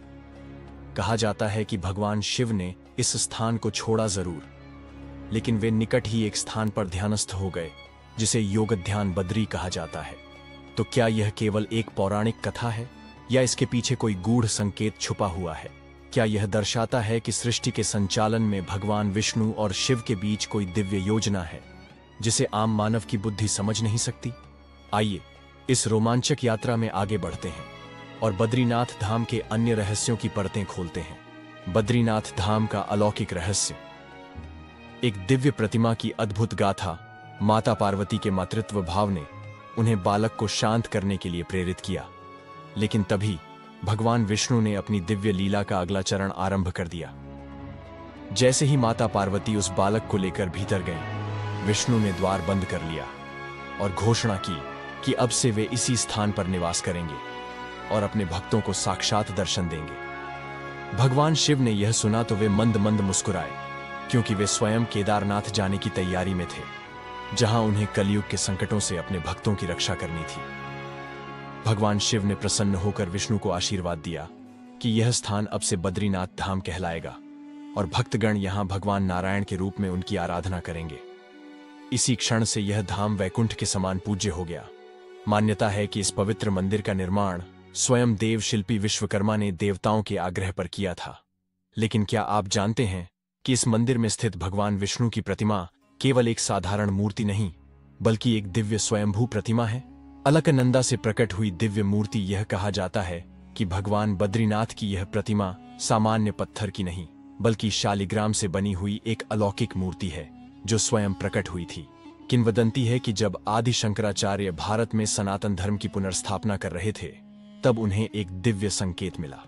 कहा जाता है कि भगवान शिव ने इस स्थान को छोड़ा जरूर, लेकिन वे निकट ही एक स्थान पर ध्यानस्थ हो गए जिसे योग ध्यान बद्री कहा जाता है। तो क्या यह केवल एक पौराणिक कथा है या इसके पीछे कोई गूढ़ संकेत छुपा हुआ है? क्या यह दर्शाता है कि सृष्टि के संचालन में भगवान विष्णु और शिव के बीच कोई दिव्य योजना है जिसे आम मानव की बुद्धि समझ नहीं सकती? आइए इस रोमांचक यात्रा में आगे बढ़ते हैं और बद्रीनाथ धाम के अन्य रहस्यों की परतें खोलते हैं। बद्रीनाथ धाम का अलौकिक रहस्य। एक दिव्य प्रतिमा की अद्भुत गाथा। माता पार्वती के मातृत्व भाव ने उन्हें बालक को शांत करने के लिए प्रेरित किया। लेकिन तभी भगवान विष्णु ने अपनी दिव्य लीला का अगला चरण आरंभ कर दिया। जैसे ही माता पार्वती उस बालक को लेकर भीतर गईं, विष्णु ने द्वार बंद कर लिया और घोषणा की कि अब से वे इसी स्थान पर निवास करेंगे और अपने भक्तों को साक्षात दर्शन देंगे। भगवान शिव ने यह सुना तो वे मंद मंद मुस्कुराए, क्योंकि वे स्वयं केदारनाथ जाने की तैयारी में थे, जहां उन्हें कलयुग के संकटों से अपने भक्तों की रक्षा करनी थी। भगवान शिव ने प्रसन्न होकर विष्णु को आशीर्वाद दिया कि यह स्थान अब से बद्रीनाथ धाम कहलाएगा और भक्तगण यहां भगवान नारायण के रूप में उनकी आराधना करेंगे। इसी क्षण से यह धाम वैकुंठ के समान पूज्य हो गया। मान्यता है कि इस पवित्र मंदिर का निर्माण स्वयं देव शिल्पी विश्वकर्मा ने देवताओं के आग्रह पर किया था। लेकिन क्या आप जानते हैं कि इस मंदिर में स्थित भगवान विष्णु की प्रतिमा केवल एक साधारण मूर्ति नहीं, बल्कि एक दिव्य स्वयंभू प्रतिमा है? अलकनंदा से प्रकट हुई दिव्य मूर्ति। यह कहा जाता है कि भगवान बद्रीनाथ की यह प्रतिमा सामान्य पत्थर की नहीं, बल्कि शालिग्राम से बनी हुई एक अलौकिक मूर्ति है जो स्वयं प्रकट हुई थी। किंवदंती है कि जब आदि शंकराचार्य भारत में सनातन धर्म की पुनर्स्थापना कर रहे थे, तब उन्हें एक दिव्य संकेत मिला।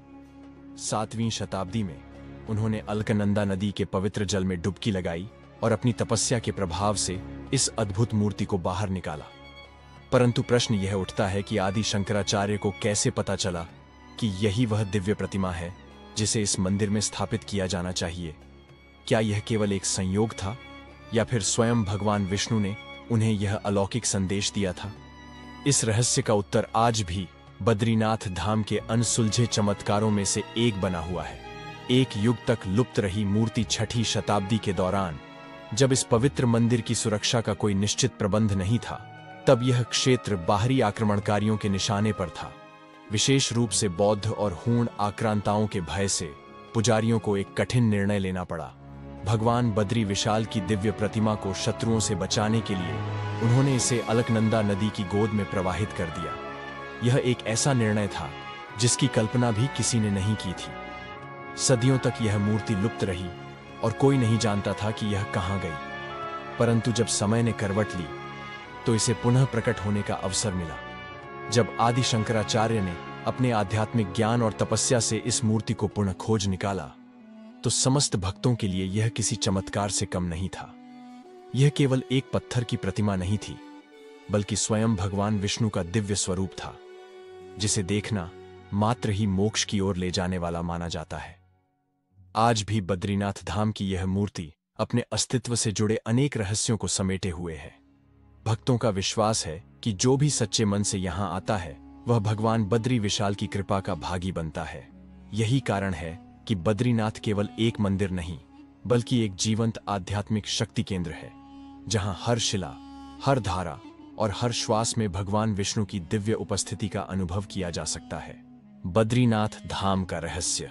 7वीं शताब्दी में उन्होंने अलकनंदा नदी के पवित्र जल में डुबकी लगाई और अपनी तपस्या के प्रभाव से इस अद्भुत मूर्ति को बाहर निकाला। परंतु प्रश्न यह उठता है कि आदि शंकराचार्य को कैसे पता चला कि यही वह दिव्य प्रतिमा है जिसे इस मंदिर में स्थापित किया जाना चाहिए? क्या यह केवल एक संयोग था या फिर स्वयं भगवान विष्णु ने उन्हें यह अलौकिक संदेश दिया था? इस रहस्य का उत्तर आज भी बद्रीनाथ धाम के अनसुलझे चमत्कारों में से एक बना हुआ है। एक युग तक लुप्त रही मूर्ति 6ठी शताब्दी के दौरान, जब इस पवित्र मंदिर की सुरक्षा का कोई निश्चित प्रबंध नहीं था, तब यह क्षेत्र बाहरी आक्रमणकारियों के निशाने पर था। विशेष रूप से बौद्ध और हूण आक्रांताओं के भय से पुजारियों को एक कठिन निर्णय लेना पड़ा। भगवान बद्री विशाल की दिव्य प्रतिमा को शत्रुओं से बचाने के लिए उन्होंने इसे अलकनंदा नदी की गोद में प्रवाहित कर दिया। यह एक ऐसा निर्णय था जिसकी कल्पना भी किसी ने नहीं की थी। सदियों तक यह मूर्ति लुप्त रही और कोई नहीं जानता था कि यह कहां गई। परंतु जब समय ने करवट ली तो इसे पुनः प्रकट होने का अवसर मिला। जब आदि शंकराचार्य ने अपने आध्यात्मिक ज्ञान और तपस्या से इस मूर्ति को पुनः खोज निकाला तो समस्त भक्तों के लिए यह किसी चमत्कार से कम नहीं था। यह केवल एक पत्थर की प्रतिमा नहीं थी, बल्कि स्वयं भगवान विष्णु का दिव्य स्वरूप था, जिसे देखना मात्र ही मोक्ष की ओर ले जाने वाला माना जाता है। आज भी बद्रीनाथ धाम की यह मूर्ति अपने अस्तित्व से जुड़े अनेक रहस्यों को समेटे हुए है। भक्तों का विश्वास है कि जो भी सच्चे मन से यहां आता है वह भगवान बद्री विशाल की कृपा का भागी बनता है। यही कारण है कि बद्रीनाथ केवल एक मंदिर नहीं, बल्कि एक जीवंत आध्यात्मिक शक्ति केंद्र है, जहां हर शिला, हर धारा और हर श्वास में भगवान विष्णु की दिव्य उपस्थिति का अनुभव किया जा सकता है। बद्रीनाथ धाम का रहस्य।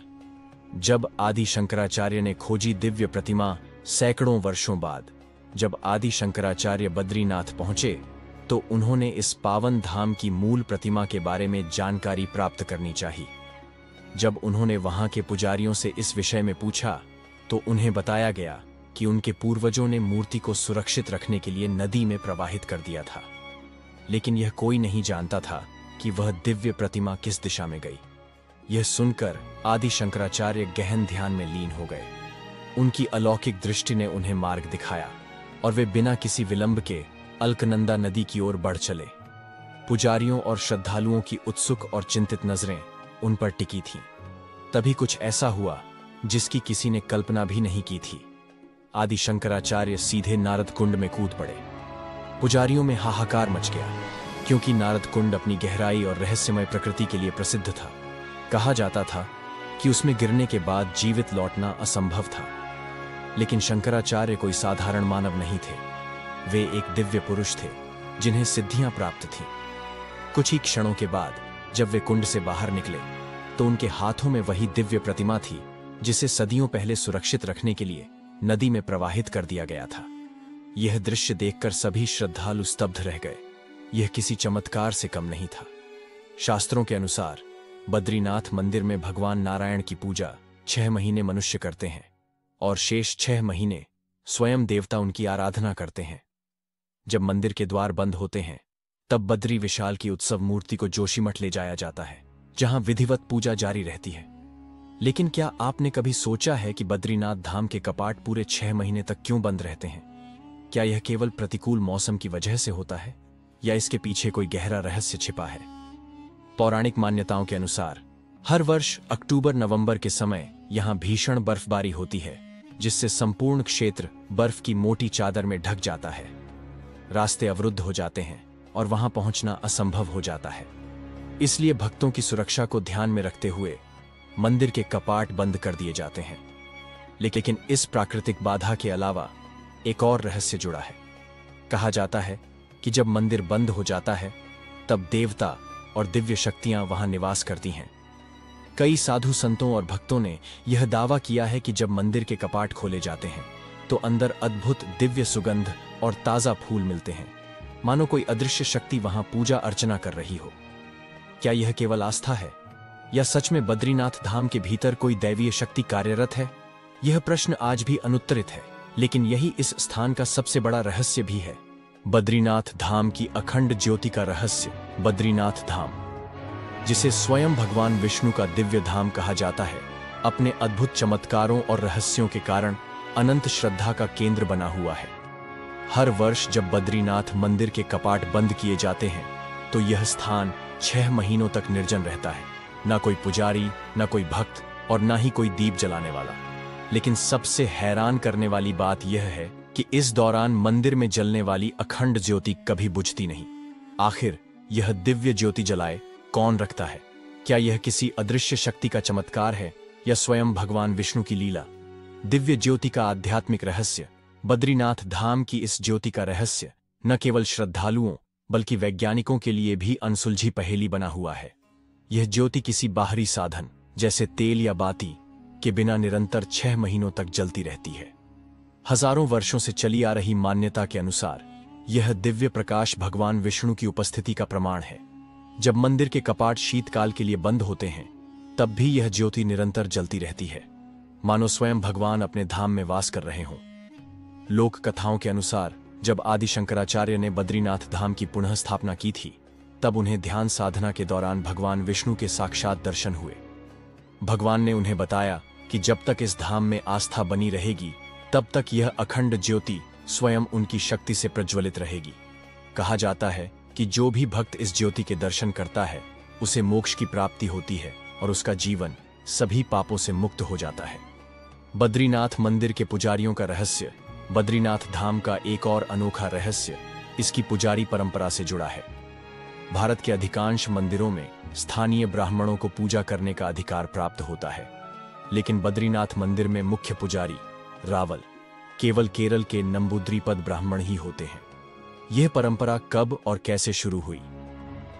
जब आदि शंकराचार्य ने खोजी दिव्य प्रतिमा सैकड़ों वर्षों बाद जब आदि शंकराचार्य बद्रीनाथ पहुंचे तो उन्होंने इस पावन धाम की मूल प्रतिमा के बारे में जानकारी प्राप्त करनी चाहिए। जब उन्होंने वहां के पुजारियों से इस विषय में पूछा तो उन्हें बताया गया कि उनके पूर्वजों ने मूर्ति को सुरक्षित रखने के लिए नदी में प्रवाहित कर दिया था, लेकिन यह कोई नहीं जानता था कि वह दिव्य प्रतिमा किस दिशा में गई। यह सुनकर आदि शंकराचार्य गहन ध्यान में लीन हो गए। उनकी अलौकिक दृष्टि ने उन्हें मार्ग दिखाया और वे बिना किसी विलंब के अलकनंदा नदी की ओर बढ़ चले। पुजारियों और श्रद्धालुओं की उत्सुक और चिंतित नजरें उन पर टिकी थीं। तभी कुछ ऐसा हुआ जिसकी किसी ने कल्पना भी नहीं की थी। आदि शंकराचार्य सीधे नारद कुंड में कूद पड़े। पुजारियों में हाहाकार मच गया, क्योंकि नारद कुंड अपनी गहराई और रहस्यमय प्रकृति के लिए प्रसिद्ध था। कहा जाता था कि उसमें गिरने के बाद जीवित लौटना असंभव था, लेकिन शंकराचार्य कोई साधारण मानव नहीं थे। वे एक दिव्य पुरुष थे जिन्हें सिद्धियां प्राप्त थीं। कुछ ही क्षणों के बाद जब वे कुंड से बाहर निकले तो उनके हाथों में वही दिव्य प्रतिमा थी जिसे सदियों पहले सुरक्षित रखने के लिए नदी में प्रवाहित कर दिया गया था। यह दृश्य देखकर सभी श्रद्धालु स्तब्ध रह गए। यह किसी चमत्कार से कम नहीं था। शास्त्रों के अनुसार बद्रीनाथ मंदिर में भगवान नारायण की पूजा 6 महीने मनुष्य करते हैं और शेष 6 महीने स्वयं देवता उनकी आराधना करते हैं। जब मंदिर के द्वार बंद होते हैं तब बद्री विशाल की उत्सव मूर्ति को जोशीमठ ले जाया जाता है, जहां विधिवत पूजा जारी रहती है। लेकिन क्या आपने कभी सोचा है कि बद्रीनाथ धाम के कपाट पूरे 6 महीने तक क्यों बंद रहते हैं? क्या यह केवल प्रतिकूल मौसम की वजह से होता है या इसके पीछे कोई गहरा रहस्य छिपा है? पौराणिक मान्यताओं के अनुसार हर वर्ष अक्टूबर-नवंबर के समय यहां भीषण बर्फबारी होती है, जिससे संपूर्ण क्षेत्र बर्फ की मोटी चादर में ढक जाता है। रास्ते अवरुद्ध हो जाते हैं और वहां पहुंचना असंभव हो जाता है। इसलिए भक्तों की सुरक्षा को ध्यान में रखते हुए मंदिर के कपाट बंद कर दिए जाते हैं। लेकिन इस प्राकृतिक बाधा के अलावा एक और रहस्य जुड़ा है। कहा जाता है कि जब मंदिर बंद हो जाता है तब देवता और दिव्य शक्तियां वहां निवास करती हैं। कई साधु संतों और भक्तों ने यह दावा किया है कि जब मंदिर के कपाट खोले जाते हैं तो अंदर अद्भुत दिव्य सुगंध और ताजा फूल मिलते हैं, मानो कोई अदृश्य शक्ति वहां पूजा अर्चना कर रही हो। क्या यह केवल आस्था है या सच में बद्रीनाथ धाम के भीतर कोई दैवीय शक्ति कार्यरत है? यह प्रश्न आज भी अनुत्तरित है, लेकिन यही इस स्थान का सबसे बड़ा रहस्य भी है। बद्रीनाथ धाम की अखंड ज्योति का रहस्य। बद्रीनाथ धाम, जिसे स्वयं भगवान विष्णु का दिव्य धाम कहा जाता है, अपने अद्भुत चमत्कारों और रहस्यों के कारण अनंत श्रद्धा का केंद्र बना हुआ है। हर वर्ष जब बद्रीनाथ मंदिर के कपाट बंद किए जाते हैं तो यह स्थान 6 महीनों तक निर्जन रहता है। ना कोई पुजारी, ना कोई भक्त और ना ही कोई दीप जलाने वाला। लेकिन सबसे हैरान करने वाली बात यह है कि इस दौरान मंदिर में जलने वाली अखंड ज्योति कभी बुझती नहीं। आखिर यह दिव्य ज्योति जलाए कौन रखता है? क्या यह किसी अदृश्य शक्ति का चमत्कार है या स्वयं भगवान विष्णु की लीला? दिव्य ज्योति का आध्यात्मिक रहस्य। बद्रीनाथ धाम की इस ज्योति का रहस्य न केवल श्रद्धालुओं बल्कि वैज्ञानिकों के लिए भी अनसुलझी पहेली बना हुआ है। यह ज्योति किसी बाहरी साधन जैसे तेल या बाती के बिना निरंतर 6 महीनों तक जलती रहती है। हजारों वर्षों से चली आ रही मान्यता के अनुसार यह दिव्य प्रकाश भगवान विष्णु की उपस्थिति का प्रमाण है। जब मंदिर के कपाट शीतकाल के लिए बंद होते हैं, तब भी यह ज्योति निरंतर जलती रहती है, मानो स्वयं भगवान अपने धाम में वास कर रहे हों। लोक कथाओं के अनुसार जब आदि शंकराचार्य ने बद्रीनाथ धाम की पुनः स्थापना की थी, तब उन्हें ध्यान साधना के दौरान भगवान विष्णु के साक्षात दर्शन हुए। भगवान ने उन्हें बताया कि जब तक इस धाम में आस्था बनी रहेगी, तब तक यह अखंड ज्योति स्वयं उनकी शक्ति से प्रज्वलित रहेगी। कहा जाता है कि जो भी भक्त इस ज्योति के दर्शन करता है, उसे मोक्ष की प्राप्ति होती है और उसका जीवन सभी पापों से मुक्त हो जाता है। बद्रीनाथ मंदिर के पुजारियों का रहस्य। बद्रीनाथ धाम का एक और अनोखा रहस्य इसकी पुजारी परंपरा से जुड़ा है। भारत के अधिकांश मंदिरों में स्थानीय ब्राह्मणों को पूजा करने का अधिकार प्राप्त होता है, लेकिन बद्रीनाथ मंदिर में मुख्य पुजारी रावल केवल केरल के नंबूद्रीपद ब्राह्मण ही होते हैं। यह परंपरा कब और कैसे शुरू हुई,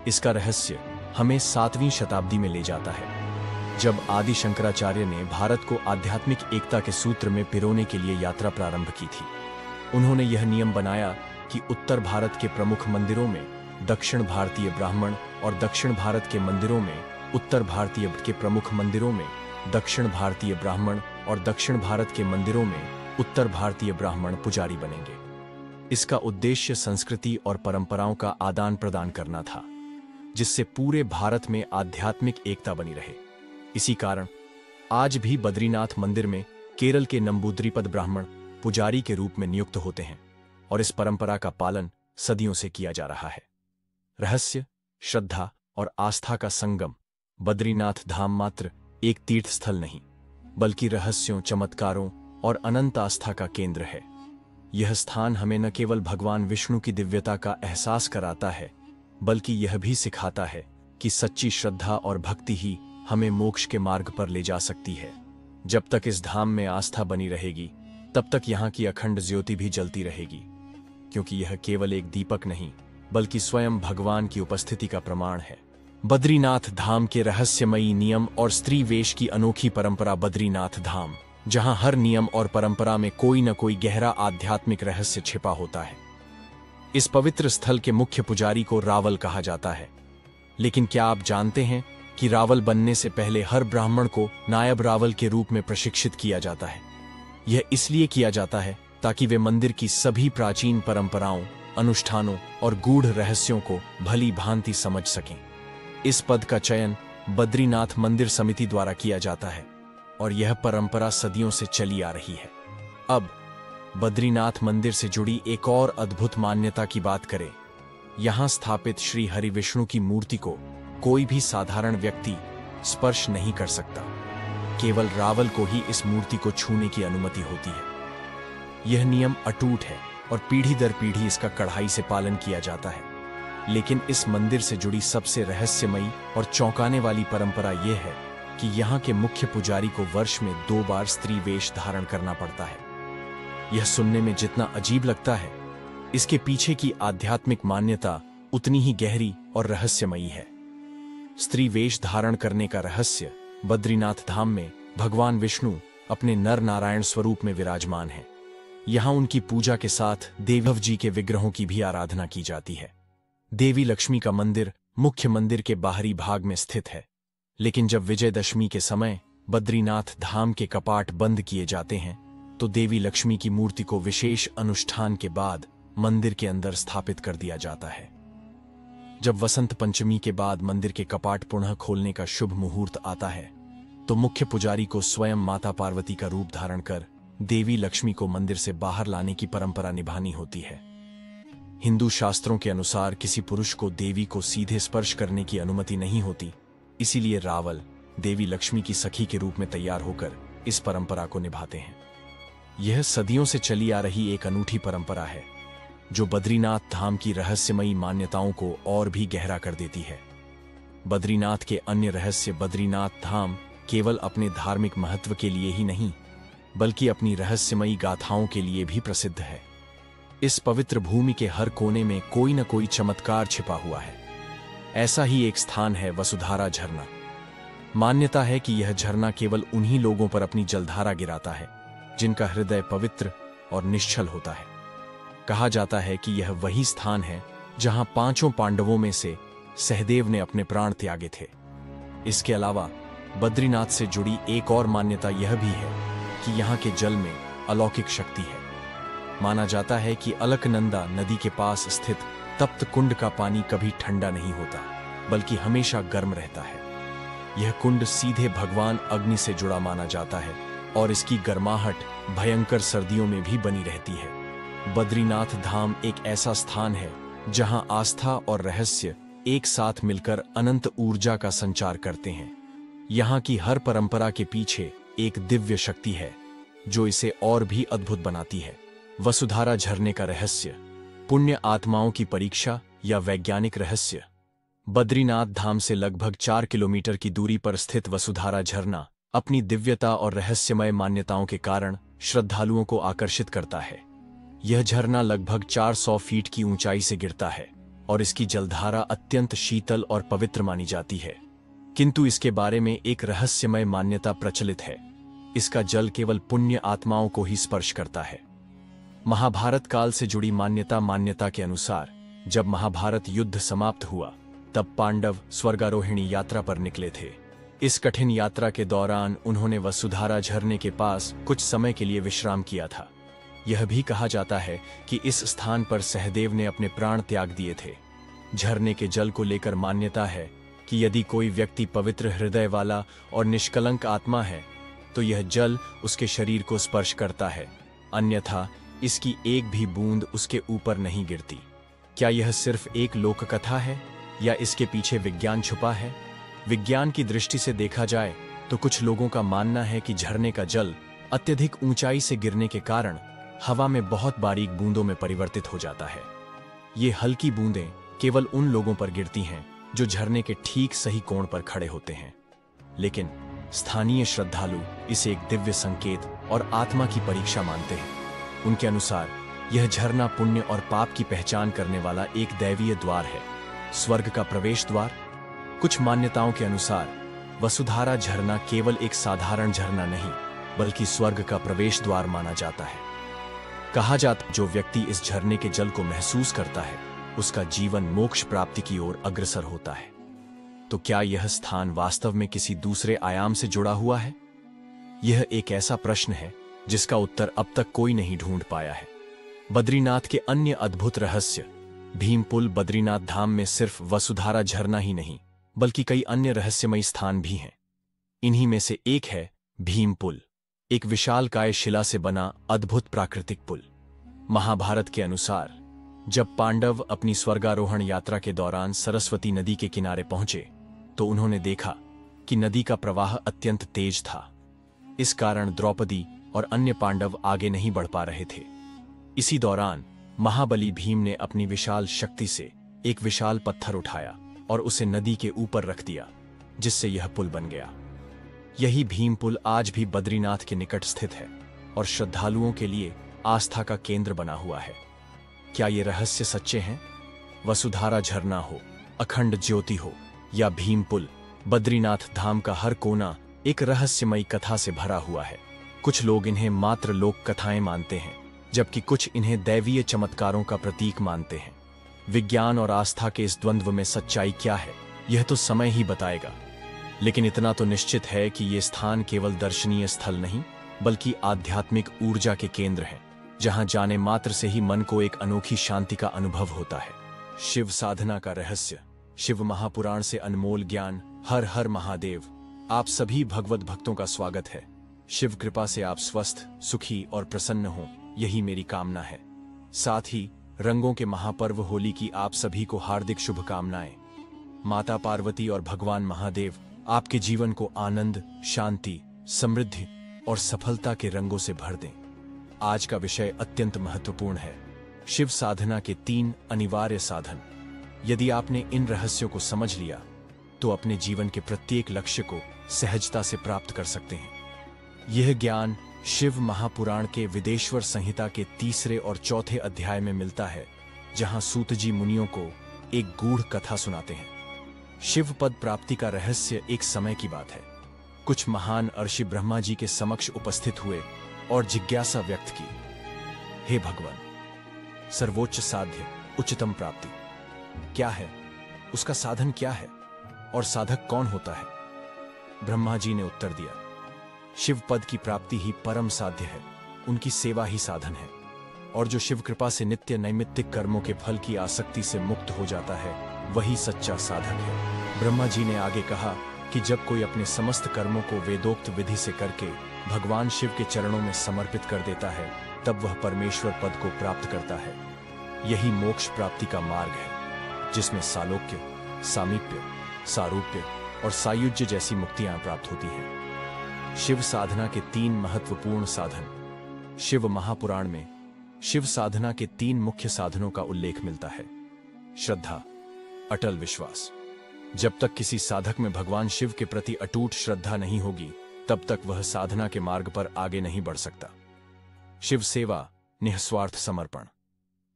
इसका रहस्य हमें 7वीं शताब्दी में ले जाता है, जब आदि शंकराचार्य ने भारत को आध्यात्मिक एकता के सूत्र में पिरोने के लिए यात्रा प्रारंभ की थी। उन्होंने यह नियम बनाया कि उत्तर भारत के प्रमुख मंदिरों में दक्षिण भारतीय ब्राह्मण और दक्षिण भारत के मंदिरों में उत्तर भारतीय के प्रमुख मंदिरों में दक्षिण भारतीय ब्राह्मण और दक्षिण भारत के मंदिरों में उत्तर भारतीय ब्राह्मण पुजारी बनेंगे। इसका उद्देश्य संस्कृति और परंपराओं का आदान प्रदान करना था, जिससे पूरे भारत में आध्यात्मिक एकता बनी रहे। इसी कारण आज भी बद्रीनाथ मंदिर में केरल के नंबूद्रीपद ब्राह्मण पुजारी के रूप में नियुक्त होते हैं और इस परंपरा का पालन सदियों से किया जा रहा है। रहस्य, श्रद्धा और आस्था का संगम। बद्रीनाथ धाम मात्र एक तीर्थ स्थल नहीं, बल्कि रहस्यों, चमत्कारों और अनंत आस्था का केंद्र है। यह स्थान हमें न केवल भगवान विष्णु की दिव्यता का एहसास कराता है, बल्कि यह भी सिखाता है कि सच्ची श्रद्धा और भक्ति ही हमें मोक्ष के मार्ग पर ले जा सकती है। जब तक इस धाम में आस्था बनी रहेगी, तब तक यहाँ की अखंड ज्योति भी जलती रहेगी, क्योंकि यह केवल एक दीपक नहीं, बल्कि स्वयं भगवान की उपस्थिति का प्रमाण है। बद्रीनाथ धाम के रहस्यमयी नियम और स्त्री वेश की अनोखी परंपरा। बद्रीनाथ धाम, जहां हर नियम और परंपरा में कोई न कोई गहरा आध्यात्मिक रहस्य छिपा होता है। इस पवित्र स्थल के मुख्य पुजारी को रावल कहा जाता है। लेकिन क्या आप जानते हैं कि रावल बनने से पहले हर ब्राह्मण को नायब रावल के रूप में प्रशिक्षित किया जाता है? यह इसलिए किया जाता है ताकि वे मंदिर की सभी प्राचीन परंपराओं, अनुष्ठानों और गूढ़ रहस्यों को भली भांति समझ सकें। इस पद का चयन बद्रीनाथ मंदिर समिति द्वारा किया जाता है और यह परंपरा सदियों से चली आ रही है। अब बद्रीनाथ मंदिर से जुड़ी एक और अद्भुत मान्यता की बात करें। यहां स्थापित श्री हरि विष्णु की मूर्ति को कोई भी साधारण व्यक्ति स्पर्श नहीं कर सकता। केवल रावल को ही इस मूर्ति को छूने की अनुमति होती है। यह नियम अटूट है और पीढ़ी दर पीढ़ी इसका कड़ाई से पालन किया जाता है। लेकिन इस मंदिर से जुड़ी सबसे रहस्यमयी और चौंकाने वाली परंपरा यह है कि यहाँ के मुख्य पुजारी को वर्ष में 2 बार स्त्री वेश धारण करना पड़ता है। यह सुनने में जितना अजीब लगता है, इसके पीछे की आध्यात्मिक मान्यता उतनी ही गहरी और रहस्यमयी है। स्त्री वेश धारण करने का रहस्य। बद्रीनाथ धाम में भगवान विष्णु अपने नर नारायण स्वरूप में विराजमान हैं। यहाँ उनकी पूजा के साथ देवव जी के विग्रहों की भी आराधना की जाती है। देवी लक्ष्मी का मंदिर मुख्य मंदिर के बाहरी भाग में स्थित है, लेकिन जब विजयदशमी के समय बद्रीनाथ धाम के कपाट बंद किए जाते हैं, तो देवी लक्ष्मी की मूर्ति को विशेष अनुष्ठान के बाद मंदिर के अंदर स्थापित कर दिया जाता है। जब वसंत पंचमी के बाद मंदिर के कपाट पुनः खोलने का शुभ मुहूर्त आता है, तो मुख्य पुजारी को स्वयं माता पार्वती का रूप धारण कर देवी लक्ष्मी को मंदिर से बाहर लाने की परंपरा निभानी होती है। हिंदू शास्त्रों के अनुसार किसी पुरुष को देवी को सीधे स्पर्श करने की अनुमति नहीं होती, इसीलिए रावल देवी लक्ष्मी की सखी के रूप में तैयार होकर इस परंपरा को निभाते हैं। यह सदियों से चली आ रही एक अनूठी परंपरा है, जो बद्रीनाथ धाम की रहस्यमयी मान्यताओं को और भी गहरा कर देती है। बद्रीनाथ के अन्य रहस्य। बद्रीनाथ धाम केवल अपने धार्मिक महत्व के लिए ही नहीं, बल्कि अपनी रहस्यमयी गाथाओं के लिए भी प्रसिद्ध है। इस पवित्र भूमि के हर कोने में कोई न कोई चमत्कार छिपा हुआ है। ऐसा ही एक स्थान है वसुधारा झरना। मान्यता है कि यह झरना केवल उन्हीं लोगों पर अपनी जलधारा गिराता है जिनका हृदय पवित्र और निश्चल होता है। कहा जाता है कि यह वही स्थान है जहां पांचों पांडवों में से सहदेव ने अपने प्राण त्यागे थे। इसके अलावा बद्रीनाथ से जुड़ी एक और मान्यता यह भी है कि यहाँ के जल में अलौकिक शक्ति है। माना जाता है कि अलकनंदा नदी के पास स्थित तप्त कुंड का पानी कभी ठंडा नहीं होता, बल्कि हमेशा गर्म रहता है। यह कुंड सीधे भगवान अग्नि से जुड़ा माना जाता है और इसकी गर्माहट भयंकर सर्दियों में भी बनी रहती है। बद्रीनाथ धाम एक ऐसा स्थान है जहां आस्था और रहस्य एक साथ मिलकर अनंत ऊर्जा का संचार करते हैं। यहाँ की हर परंपरा के पीछे एक दिव्य शक्ति है जो इसे और भी अद्भुत बनाती है। वसुधारा झरने का रहस्य, पुण्य आत्माओं की परीक्षा या वैज्ञानिक रहस्य। बद्रीनाथ धाम से लगभग 4 किलोमीटर की दूरी पर स्थित वसुधारा झरना अपनी दिव्यता और रहस्यमय मान्यताओं के कारण श्रद्धालुओं को आकर्षित करता है। यह झरना लगभग 400 फीट की ऊंचाई से गिरता है और इसकी जलधारा अत्यंत शीतल और पवित्र मानी जाती है। किंतु इसके बारे में एक रहस्यमय मान्यता प्रचलित है। इसका जल केवल पुण्य आत्माओं को ही स्पर्श करता है। महाभारत काल से जुड़ी मान्यता के अनुसार जब महाभारत युद्ध समाप्त हुआ तब पांडव स्वर्गारोहिणी यात्रा पर निकले थे। इस कठिन यात्रा के दौरान उन्होंने वसुधारा झरने के पास कुछ समय के लिए विश्राम किया था। यह भी कहा जाता है कि इस स्थान पर सहदेव ने अपने प्राण त्याग दिए थे। झरने के जल को लेकर मान्यता है कि यदि कोई व्यक्ति पवित्र हृदय वाला और निष्कलंक आत्मा है तो यह जल उसके शरीर को स्पर्श करता है, अन्यथा इसकी एक भी बूंद उसके ऊपर नहीं गिरती। क्या यह सिर्फ एक लोक कथा है या इसके पीछे विज्ञान छुपा है? विज्ञान की दृष्टि से देखा जाए तो कुछ लोगों का मानना है कि झरने का जल अत्यधिक ऊंचाई से गिरने के कारण हवा में बहुत बारीक बूंदों में परिवर्तित हो जाता है। ये हल्की बूंदें केवल उन लोगों पर गिरती हैं जो झरने के ठीक सही कोण पर खड़े होते हैं। लेकिन स्थानीय श्रद्धालु इसे एक दिव्य संकेत और आत्मा की परीक्षा मानते हैं। उनके अनुसार यह झरना पुण्य और पाप की पहचान करने वाला एक दैवीय द्वार है, स्वर्ग का प्रवेश द्वार। कुछ मान्यताओं के अनुसार वसुधारा झरना केवल एक साधारण झरना नहीं बल्कि स्वर्ग का प्रवेश द्वार माना जाता है। कहा जाता जो व्यक्ति इस झरने के जल को महसूस करता है उसका जीवन मोक्ष प्राप्ति की ओर अग्रसर होता है। तो क्या यह स्थान वास्तव में किसी दूसरे आयाम से जुड़ा हुआ है? यह एक ऐसा प्रश्न है जिसका उत्तर अब तक कोई नहीं ढूंढ पाया है। बद्रीनाथ के अन्य अद्भुत रहस्य। भीम पुल बद्रीनाथ धाम में सिर्फ वसुधारा झरना ही नहीं बल्कि कई अन्य रहस्यमयी स्थान भी हैं। इन्हीं में से एक है भीम पुल, एक विशालकाय शिला से बना अद्भुत प्राकृतिक पुल। महाभारत के अनुसार जब पांडव अपनी स्वर्गारोहण यात्रा के दौरान सरस्वती नदी के किनारे पहुंचे तो उन्होंने देखा कि नदी का प्रवाह अत्यंत तेज था। इस कारण द्रौपदी और अन्य पांडव आगे नहीं बढ़ पा रहे थे। इसी दौरान महाबली भीम ने अपनी विशाल शक्ति से एक विशाल पत्थर उठाया और उसे नदी के ऊपर रख दिया, जिससे यह पुल बन गया। यही भीम पुल आज भी बद्रीनाथ के निकट स्थित है और श्रद्धालुओं के लिए आस्था का केंद्र बना हुआ है। क्या ये रहस्य सच्चे हैं? वसुधारा झरना हो, अखंड ज्योति हो या भीम पुल, बद्रीनाथ धाम का हर कोना एक रहस्यमयी कथा से भरा हुआ है। कुछ लोग इन्हें मात्र लोक कथाएं मानते हैं, जबकि कुछ इन्हें दैवीय चमत्कारों का प्रतीक मानते हैं। विज्ञान और आस्था के इस द्वंद्व में सच्चाई क्या है, यह तो समय ही बताएगा। लेकिन इतना तो निश्चित है कि ये स्थान केवल दर्शनीय स्थल नहीं बल्कि आध्यात्मिक ऊर्जा के केंद्र हैं, जहां जाने मात्र से ही मन को एक अनोखी शांति का अनुभव होता है। शिव साधना का रहस्य। शिव महापुराण से अनमोल ज्ञान। हर हर महादेव। आप सभी भगवत भक्तों का स्वागत है। शिव कृपा से आप स्वस्थ, सुखी और प्रसन्न हों, यही मेरी कामना है। साथ ही रंगों के महापर्व होली की आप सभी को हार्दिक शुभकामनाएं। माता पार्वती और भगवान महादेव आपके जीवन को आनंद, शांति, समृद्धि और सफलता के रंगों से भर दें। आज का विषय अत्यंत महत्वपूर्ण है, शिव साधना के 3 अनिवार्य साधन। यदि आपने इन रहस्यों को समझ लिया तो अपने जीवन के प्रत्येक लक्ष्य को सहजता से प्राप्त कर सकते हैं। यह ज्ञान शिव महापुराण के विदेश्वर संहिता के 3 और 4 अध्याय में मिलता है, जहां सूतजी मुनियों को एक गूढ़ कथा सुनाते हैं। शिव पद प्राप्ति का रहस्य एक समय की बात है। कुछ महान ऋषि ब्रह्मा जी के समक्ष उपस्थित हुए और जिज्ञासा व्यक्त की। हे भगवान, सर्वोच्च साध्य, उच्चतम प्राप्ति क्या है? उसका साधन क्या है? और साधक कौन होता है? ब्रह्मा जी ने उत्तर दिया, शिव पद की प्राप्ति ही परम साध्य है, उनकी सेवा ही साधन है। और जो शिव कृपा से नित्य नैमित्तिक कर्मों के फल की आसक्ति से मुक्त हो जाता है, वही सच्चा साधक है। ब्रह्मा जी ने आगे कहा कि जब कोई अपने समस्त कर्मों को वेदोक्त विधि से करके भगवान शिव के चरणों में समर्पित कर देता है, तब वह परमेश्वर पद को प्राप्त करता है। यही मोक्ष प्राप्ति का मार्ग है, जिसमें सालोक्य, सामीप्य, सारूप्य और सायुज्य जैसी मुक्तियां प्राप्त होती हैं। शिव साधना के 3 महत्वपूर्ण साधन। शिव महापुराण में शिव साधना के 3 मुख्य साधनों का उल्लेख मिलता है। श्रद्धा, अटल विश्वास। जब तक किसी साधक में भगवान शिव के प्रति अटूट श्रद्धा नहीं होगी, तब तक वह साधना के मार्ग पर आगे नहीं बढ़ सकता। शिव सेवा, निस्वार्थ समर्पण।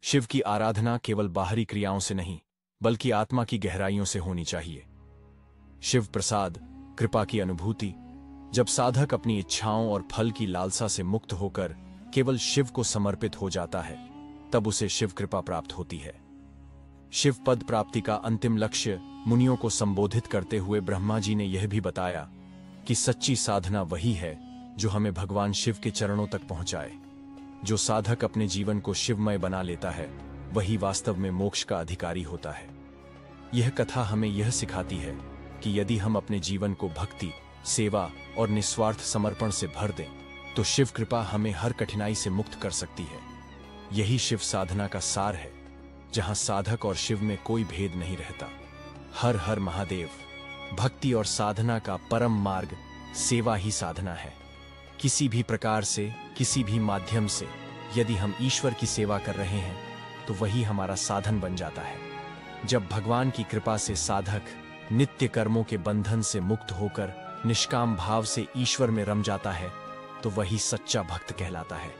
शिव की आराधना केवल बाहरी क्रियाओं से नहीं, बल्कि आत्मा की गहराइयों से होनी चाहिए। शिव प्रसाद, कृपा की अनुभूति। जब साधक अपनी इच्छाओं और फल की लालसा से मुक्त होकर केवल शिव को समर्पित हो जाता है, तब उसे शिव कृपा प्राप्त होती है। शिव पद प्राप्ति का अंतिम लक्ष्य मुनियों को संबोधित करते हुए ब्रह्मा जी ने यह भी बताया कि सच्ची साधना वही है जो हमें भगवान शिव के चरणों तक पहुंचाए। जो साधक अपने जीवन को शिवमय बना लेता है, वही वास्तव में मोक्ष का अधिकारी होता है। यह कथा हमें यह सिखाती है कि यदि हम अपने जीवन को भक्ति, सेवा और निस्वार्थ समर्पण से भर दें, तो शिव कृपा हमें हर कठिनाई से मुक्त कर सकती है। यही शिव साधना का सार है, जहां साधक और शिव में कोई भेद नहीं रहता। हर हर महादेव। भक्ति और साधना का परम मार्ग सेवा ही साधना है। किसी भी प्रकार से, किसी भी माध्यम से यदि हम ईश्वर की सेवा कर रहे हैं, तो वही हमारा साधन बन जाता है। जब भगवान की कृपा से साधक नित्य कर्मों के बंधन से मुक्त होकर निष्काम भाव से ईश्वर में रम जाता है, तो वही सच्चा भक्त कहलाता है।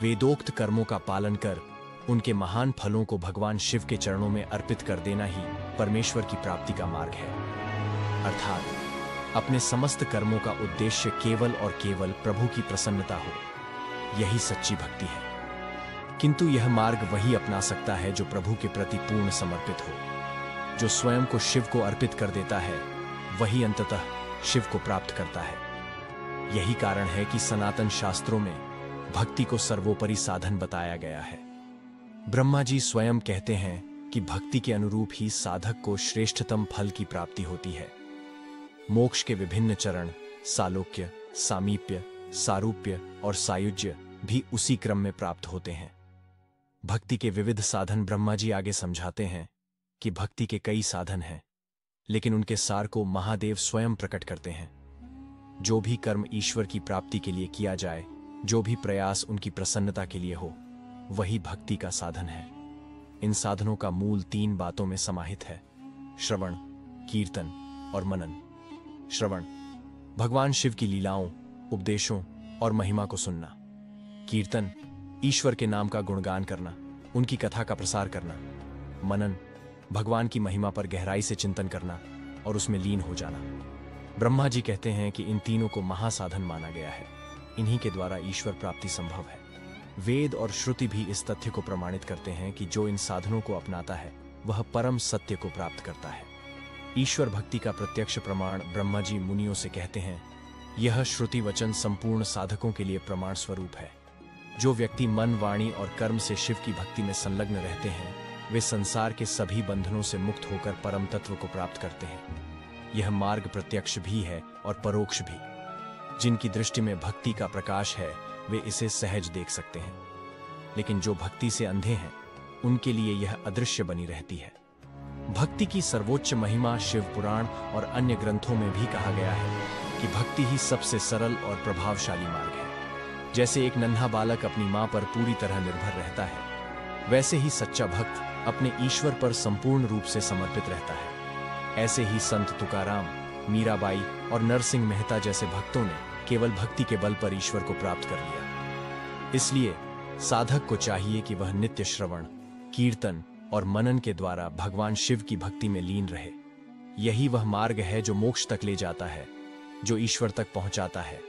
वेदोक्त कर्मों का पालन कर उनके महान फलों को भगवान शिव के चरणों में अर्पित कर देना ही परमेश्वर की प्राप्ति का मार्ग है। अर्थात अपने समस्त कर्मों का उद्देश्य केवल और केवल प्रभु की प्रसन्नता हो। यही सच्ची भक्ति है। किंतु यह मार्ग वही अपना सकता है जो प्रभु के प्रति पूर्ण समर्पित हो। जो स्वयं को शिव को अर्पित कर देता है, वही अंततः शिव को प्राप्त करता है। यही कारण है कि सनातन शास्त्रों में भक्ति को सर्वोपरि साधन बताया गया है। ब्रह्मा जी स्वयं कहते हैं कि भक्ति के अनुरूप ही साधक को श्रेष्ठतम फल की प्राप्ति होती है। मोक्ष के विभिन्न चरण सालोक्य, सामीप्य, सारूप्य और सायुज्य भी उसी क्रम में प्राप्त होते हैं। भक्ति के विविध साधन ब्रह्मा जी आगे समझाते हैं कि भक्ति के कई साधन हैं, लेकिन उनके सार को महादेव स्वयं प्रकट करते हैं। जो भी कर्म ईश्वर की प्राप्ति के लिए किया जाए, जो भी प्रयास उनकी प्रसन्नता के लिए हो, वही भक्ति का साधन है। इन साधनों का मूल 3 बातों में समाहित है: श्रवण, कीर्तन और मनन। श्रवण, भगवान शिव की लीलाओं, उपदेशों और महिमा को सुनना। कीर्तन, ईश्वर के नाम का गुणगान करना, उनकी कथा का प्रसार करना। मनन, भगवान की महिमा पर गहराई से चिंतन करना और उसमें लीन हो जाना। ब्रह्मा जी कहते हैं कि इन तीनों को महासाधन माना गया है। इन्हीं के द्वारा ईश्वर प्राप्ति संभव है। वेद और श्रुति भी इस तथ्य को प्रमाणित करते हैं कि जो इन साधनों को अपनाता है, वह परम सत्य को प्राप्त करता है। ईश्वर भक्ति का प्रत्यक्ष प्रमाण ब्रह्मा जी मुनियों से कहते हैं, यह श्रुति वचन संपूर्ण साधकों के लिए प्रमाण स्वरूप है। जो व्यक्ति मन, वाणी और कर्म से शिव की भक्ति में संलग्न रहते हैं, वे संसार के सभी बंधनों से मुक्त होकर परम तत्व को प्राप्त करते हैं। यह मार्ग प्रत्यक्ष भी है और परोक्ष भी। जिनकी दृष्टि में भक्ति का प्रकाश है, वे इसे सहज देख सकते हैं, लेकिन जो भक्ति से अंधे हैं, उनके लिए यह अदृश्य बनी रहती है। भक्ति की सर्वोच्च महिमा शिव पुराण और अन्य ग्रंथों में भी कहा गया है कि भक्ति ही सबसे सरल और प्रभावशाली मार्ग है। जैसे एक नन्हा बालक अपनी मां पर पूरी तरह निर्भर रहता है, वैसे ही सच्चा भक्त अपने ईश्वर पर संपूर्ण रूप से समर्पित रहता है। ऐसे ही संत तुकाराम, मीराबाई और नरसिंह मेहता जैसे भक्तों ने केवल भक्ति के बल पर ईश्वर को प्राप्त कर लिया। इसलिए साधक को चाहिए कि वह नित्य श्रवण, कीर्तन और मनन के द्वारा भगवान शिव की भक्ति में लीन रहे। यही वह मार्ग है जो मोक्ष तक ले जाता है, जो ईश्वर तक पहुंचाता है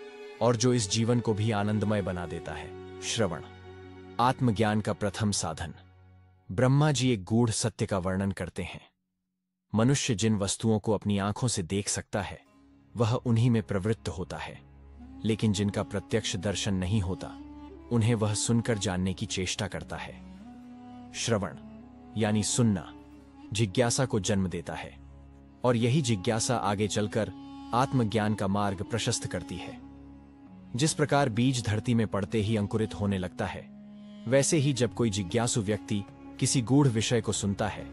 और जो इस जीवन को भी आनंदमय बना देता है। श्रवण, आत्मज्ञान का प्रथम साधन। ब्रह्मा जी एक गूढ़ सत्य का वर्णन करते हैं। मनुष्य जिन वस्तुओं को अपनी आंखों से देख सकता है वह उन्हीं में प्रवृत्त होता है, लेकिन जिनका प्रत्यक्ष दर्शन नहीं होता उन्हें वह सुनकर जानने की चेष्टा करता है। श्रवण यानी सुनना जिज्ञासा को जन्म देता है और यही जिज्ञासा आगे चलकर आत्मज्ञान का मार्ग प्रशस्त करती है। जिस प्रकार बीज धरती में पड़ते ही अंकुरित होने लगता है, वैसे ही जब कोई जिज्ञासु व्यक्ति किसी गूढ़ विषय को सुनता है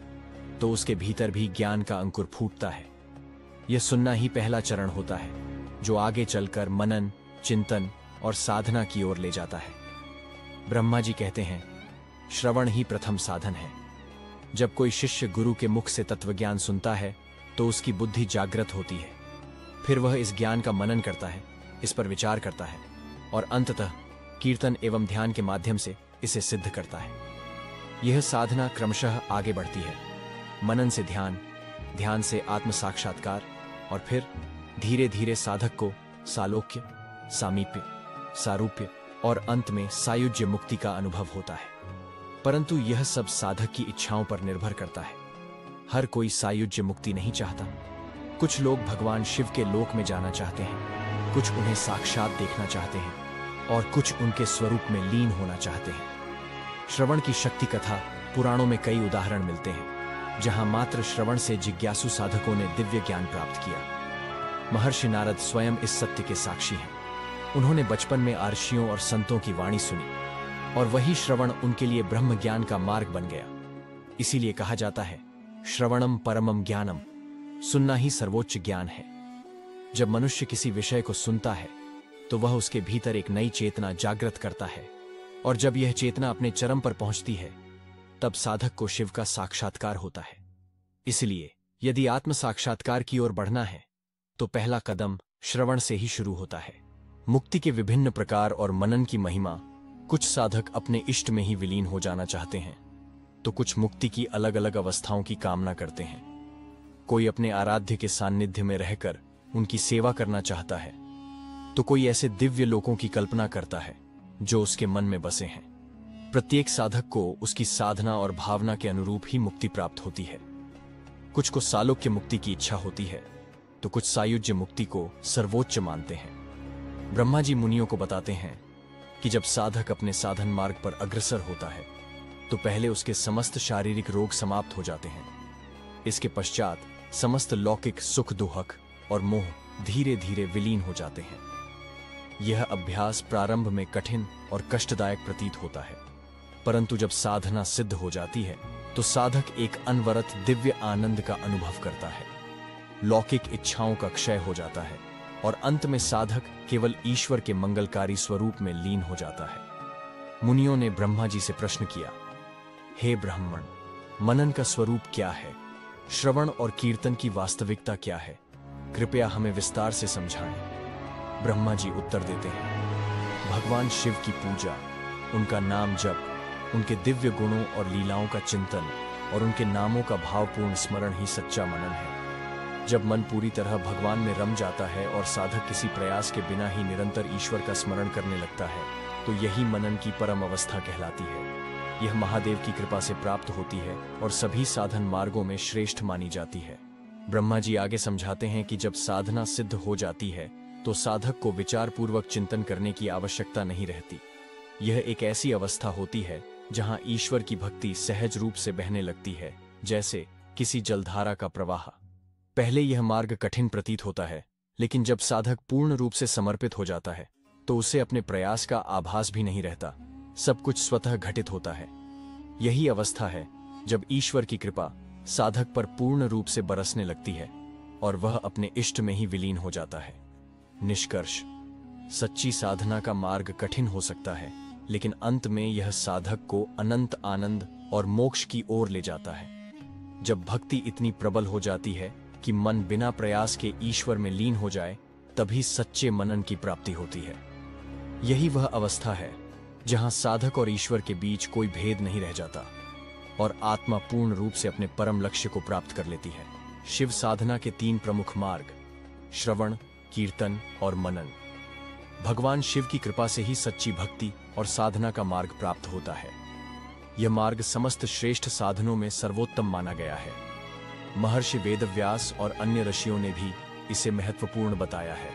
तो उसके भीतर भी ज्ञान का अंकुर फूटता है। यह सुनना ही पहला चरण होता है जो आगे चलकर मनन, चिंतन और साधना की ओर ले जाता है। ब्रह्मा जी कहते हैं, श्रवण ही प्रथम साधन है। जब कोई शिष्य गुरु के मुख से तत्वज्ञान सुनता है तो उसकी बुद्धि जागृत होती है। फिर वह इस ज्ञान का मनन करता है, इस पर विचार करता है और अंततः कीर्तन एवं ध्यान के माध्यम से इसे सिद्ध करता है। यह साधना क्रमशः आगे बढ़ती है। मनन से ध्यान, ध्यान से आत्म साक्षात्कार और फिर धीरे धीरे साधक को सालोक्य, सामीप्य, सारूप्य और अंत में सायुज्य मुक्ति का अनुभव होता है। परंतु यह सब साधक की इच्छाओं पर निर्भर करता है। हर कोई सायुज्य मुक्ति नहीं चाहता। कुछ लोग भगवान शिव के लोक में जाना चाहते हैं, कुछ उन्हें साक्षात देखना चाहते हैं और कुछ उनके स्वरूप में लीन होना चाहते हैं। श्रवण की शक्ति कथा पुराणों में कई उदाहरण मिलते हैं जहां मात्र श्रवण से जिज्ञासु साधकों ने दिव्य ज्ञान प्राप्त किया। महर्षि नारद स्वयं इस सत्य के साक्षी हैं। उन्होंने बचपन में ऋषियों और संतों की वाणी सुनी और वही श्रवण उनके लिए ब्रह्म ज्ञान का मार्ग बन गया। इसीलिए कहा जाता है, श्रवणम परमम ज्ञानम, सुनना ही सर्वोच्च ज्ञान है। जब मनुष्य किसी विषय को सुनता है तो वह उसके भीतर एक नई चेतना जागृत करता है और जब यह चेतना अपने चरम पर पहुंचती है तब साधक को शिव का साक्षात्कार होता है। इसलिए यदि आत्म साक्षात्कार की ओर बढ़ना है तो पहला कदम श्रवण से ही शुरू होता है। मुक्ति के विभिन्न प्रकार और मनन की महिमा, कुछ साधक अपने इष्ट में ही विलीन हो जाना चाहते हैं तो कुछ मुक्ति की अलग अलग अवस्थाओं की कामना करते हैं। कोई अपने आराध्य के सान्निध्य में रहकर उनकी सेवा करना चाहता है तो कोई ऐसे दिव्य लोकों की कल्पना करता है जो उसके मन में बसे हैं। प्रत्येक साधक को उसकी साधना और भावना के अनुरूप ही मुक्ति प्राप्त होती है। कुछ को सालोक्य मुक्ति की इच्छा होती है तो कुछ सायुज्य मुक्ति को सर्वोच्च मानते हैं। ब्रह्मा जी मुनियों को बताते हैं कि जब साधक अपने साधन मार्ग पर अग्रसर होता है तो पहले उसके समस्त शारीरिक रोग समाप्त हो जाते हैं। इसके पश्चात समस्त लौकिक सुख दुहक और मोह धीरे धीरे विलीन हो जाते हैं। यह अभ्यास प्रारंभ में कठिन और कष्टदायक प्रतीत होता है, परंतु जब साधना सिद्ध हो जाती है तो साधक एक अनवरत दिव्य आनंद का अनुभव करता है। लौकिक इच्छाओं का क्षय हो जाता है और अंत में साधक केवल ईश्वर के मंगलकारी स्वरूप में लीन हो जाता है। मुनियों ने ब्रह्मा जी से प्रश्न किया, हे ब्राह्मण, मनन का स्वरूप क्या है? श्रवण और कीर्तन की वास्तविकता क्या है? कृपया हमें विस्तार से समझाएं। ब्रह्मा जी उत्तर देते हैं, भगवान शिव की पूजा, उनका नाम जप, उनके दिव्य गुणों और लीलाओं का चिंतन और उनके नामों का भावपूर्ण स्मरण ही सच्चा मनन है। जब मन पूरी तरह भगवान में रम जाता है और साधक किसी प्रयास के बिना ही निरंतर ईश्वर का स्मरण करने लगता है तो यही मनन की परम अवस्था कहलाती है। यह महादेव की कृपा से प्राप्त होती है और सभी साधन मार्गों में श्रेष्ठ मानी जाती है। ब्रह्मा जी आगे समझाते हैं कि जब साधना सिद्ध हो जाती है तो साधक को विचार पूर्वक चिंतन करने की आवश्यकता नहीं रहती। यह एक ऐसी अवस्था होती है जहां ईश्वर की भक्ति सहज रूप से बहने लगती है, जैसे किसी जलधारा का प्रवाह। पहले यह मार्ग कठिन प्रतीत होता है, लेकिन जब साधक पूर्ण रूप से समर्पित हो जाता है तो उसे अपने प्रयास का आभास भी नहीं रहता। सब कुछ स्वतः घटित होता है। यही अवस्था है जब ईश्वर की कृपा साधक पर पूर्ण रूप से बरसने लगती है और वह अपने इष्ट में ही विलीन हो जाता है। निष्कर्ष, सच्ची साधना का मार्ग कठिन हो सकता है, लेकिन अंत में यह साधक को अनंत आनंद और मोक्ष की ओर ले जाता है। जब भक्ति इतनी प्रबल हो जाती है कि मन बिना प्रयास के ईश्वर में लीन हो जाए, तभी सच्चे मनन की प्राप्ति होती है। यही वह अवस्था है जहां साधक और ईश्वर के बीच कोई भेद नहीं रह जाता और आत्मा पूर्ण रूप से अपने परम लक्ष्य को प्राप्त कर लेती है। शिव साधना के 3 प्रमुख मार्ग, श्रवण, कीर्तन और मनन। भगवान शिव की कृपा से ही सच्ची भक्ति और साधना का मार्ग प्राप्त होता है। यह मार्ग समस्त श्रेष्ठ साधनों में सर्वोत्तम माना गया है। महर्षि वेदव्यास और अन्य ऋषियों ने भी इसे महत्वपूर्ण बताया है।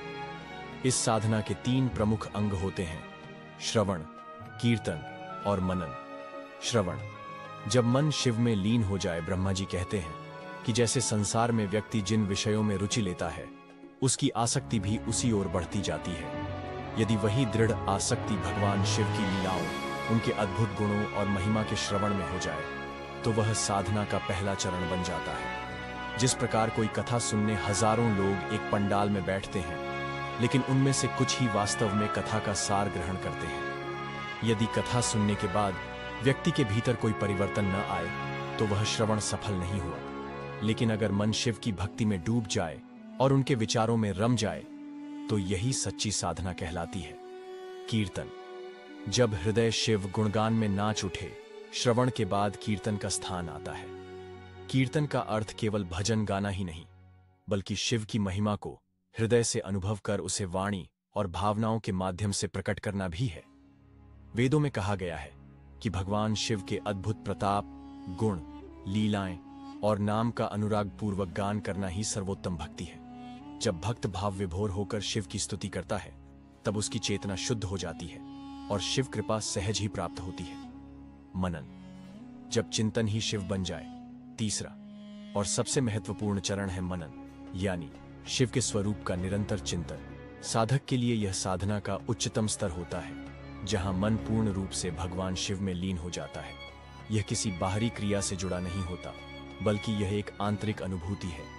इस साधना के 3 प्रमुख अंग होते हैं: श्रवण, कीर्तन और मनन। श्रवण: जब मन शिव में लीन हो जाए, ब्रह्मा जी कहते हैं कि जैसे संसार में व्यक्ति जिन विषयों में रुचि लेता है, उसकी आसक्ति भी उसी ओर बढ़ती जाती है। यदि वही दृढ़ आसक्ति भगवान शिव की लीलाओं, उनके अद्भुत गुणों और महिमा के श्रवण में हो जाए, तो वह साधना का पहला चरण बन जाता है। जिस प्रकार कोई कथा सुनने हजारों लोग एक पंडाल में बैठते हैं, लेकिन उनमें से कुछ ही वास्तव में कथा का सार ग्रहण करते हैं। यदि कथा सुनने के बाद व्यक्ति के भीतर कोई परिवर्तन न आए, तो वह श्रवण सफल नहीं हुआ। लेकिन अगर मन शिव की भक्ति में डूब जाए और उनके विचारों में रम जाए, तो यही सच्ची साधना कहलाती है। कीर्तन: जब हृदय शिव गुणगान में नाच उठे, श्रवण के बाद कीर्तन का स्थान आता है। कीर्तन का अर्थ केवल भजन गाना ही नहीं, बल्कि शिव की महिमा को हृदय से अनुभव कर उसे वाणी और भावनाओं के माध्यम से प्रकट करना भी है। वेदों में कहा गया है कि भगवान शिव के अद्भुत प्रताप, गुण, लीलाएं और नाम का अनुराग पूर्वक गान करना ही सर्वोत्तम भक्ति है। जब भक्त भाव विभोर होकर शिव की स्तुति करता है, तब उसकी चेतना शुद्ध हो जाती है और शिव कृपा सहज ही प्राप्त होती है। मनन: जब चिंतन ही शिव बन जाए। तीसरा और सबसे महत्वपूर्ण चरण है मनन, यानी शिव के स्वरूप का निरंतर चिंतन। साधक के लिए यह साधना का उच्चतम स्तर होता है, जहां मन पूर्ण रूप से भगवान शिव में लीन हो जाता है। यह किसी बाहरी क्रिया से जुड़ा नहीं होता, बल्कि यह एक आंतरिक अनुभूति है।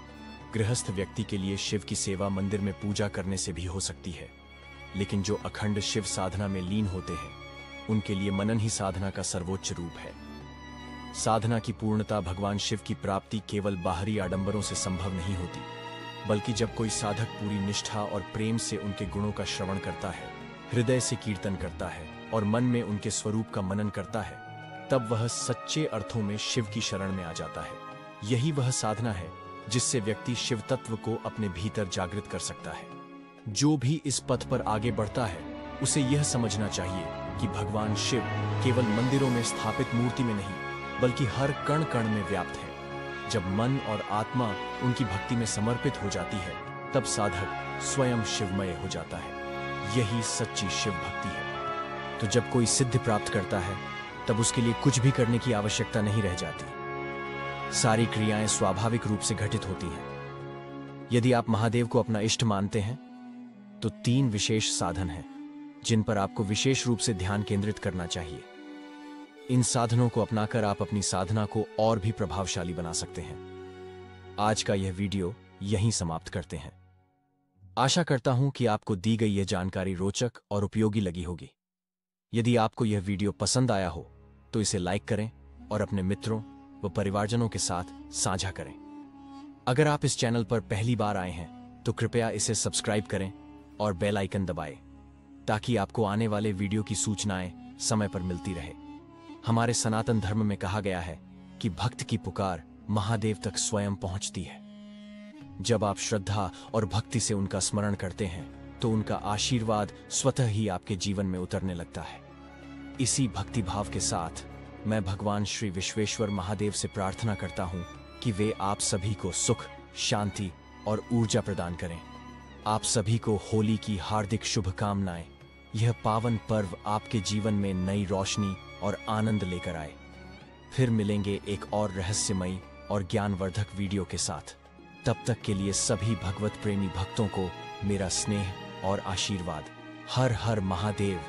गृहस्थ व्यक्ति के लिए शिव की सेवा मंदिर में पूजा करने से भी हो सकती है, लेकिन जो अखंड शिव साधना में लीन होते हैं, उनके लिए मनन ही साधना का सर्वोच्च रूप है। साधना की पूर्णता, भगवान शिव की प्राप्ति केवल बाहरी आडंबरों से संभव नहीं होती, बल्कि जब कोई साधक पूरी निष्ठा और प्रेम से उनके गुणों का श्रवण करता है, हृदय से कीर्तन करता है और मन में उनके स्वरूप का मनन करता है, तब वह सच्चे अर्थों में शिव की शरण में आ जाता है। यही वह साधना है जिससे व्यक्ति शिव तत्व को अपने भीतर जागृत कर सकता है। जो भी इस पथ पर आगे बढ़ता है, उसे यह समझना चाहिए कि भगवान शिव केवल मंदिरों में स्थापित मूर्ति में नहीं, बल्कि हर कण कण में व्याप्त है। जब मन और आत्मा उनकी भक्ति में समर्पित हो जाती है, तब साधक स्वयं शिवमय हो जाता है। यही सच्ची शिव भक्ति है। तो जब कोई सिद्धि प्राप्त करता है, तब उसके लिए कुछ भी करने की आवश्यकता नहीं रह जाती। सारी क्रियाएं स्वाभाविक रूप से घटित होती हैं। यदि आप महादेव को अपना इष्ट मानते हैं, तो 3 विशेष साधन हैं जिन पर आपको विशेष रूप से ध्यान केंद्रित करना चाहिए। इन साधनों को अपनाकर आप अपनी साधना को और भी प्रभावशाली बना सकते हैं। आज का यह वीडियो यहीं समाप्त करते हैं। आशा करता हूं कि आपको दी गई यह जानकारी रोचक और उपयोगी लगी होगी। यदि आपको यह वीडियो पसंद आया हो, तो इसे लाइक करें और अपने मित्रों व परिवारजनों के साथ साझा करें। अगर आप इस चैनल पर पहली बार आए हैं, तो कृपया इसे सब्सक्राइब करें और बेल आइकन दबाएं, ताकि आपको आने वाले वीडियो की सूचनाएं समय पर मिलती रहे। हमारे सनातन धर्म में कहा गया है कि भक्त की पुकार महादेव तक स्वयं पहुंचती है। जब आप श्रद्धा और भक्ति से उनका स्मरण करते हैं, तो उनका आशीर्वाद स्वतः ही आपके जीवन में उतरने लगता है। इसी भक्ति भाव के साथ मैं भगवान श्री विश्वेश्वर महादेव से प्रार्थना करता हूं कि वे आप सभी को सुख, शांति और ऊर्जा प्रदान करें। आप सभी को होली की हार्दिक शुभकामनाएं। यह पावन पर्व आपके जीवन में नई रोशनी और आनंद लेकर आए। फिर मिलेंगे एक और रहस्यमयी और ज्ञानवर्धक वीडियो के साथ। तब तक के लिए सभी भगवत प्रेमी भक्तों को मेरा स्नेह और आशीर्वाद। हर हर महादेव।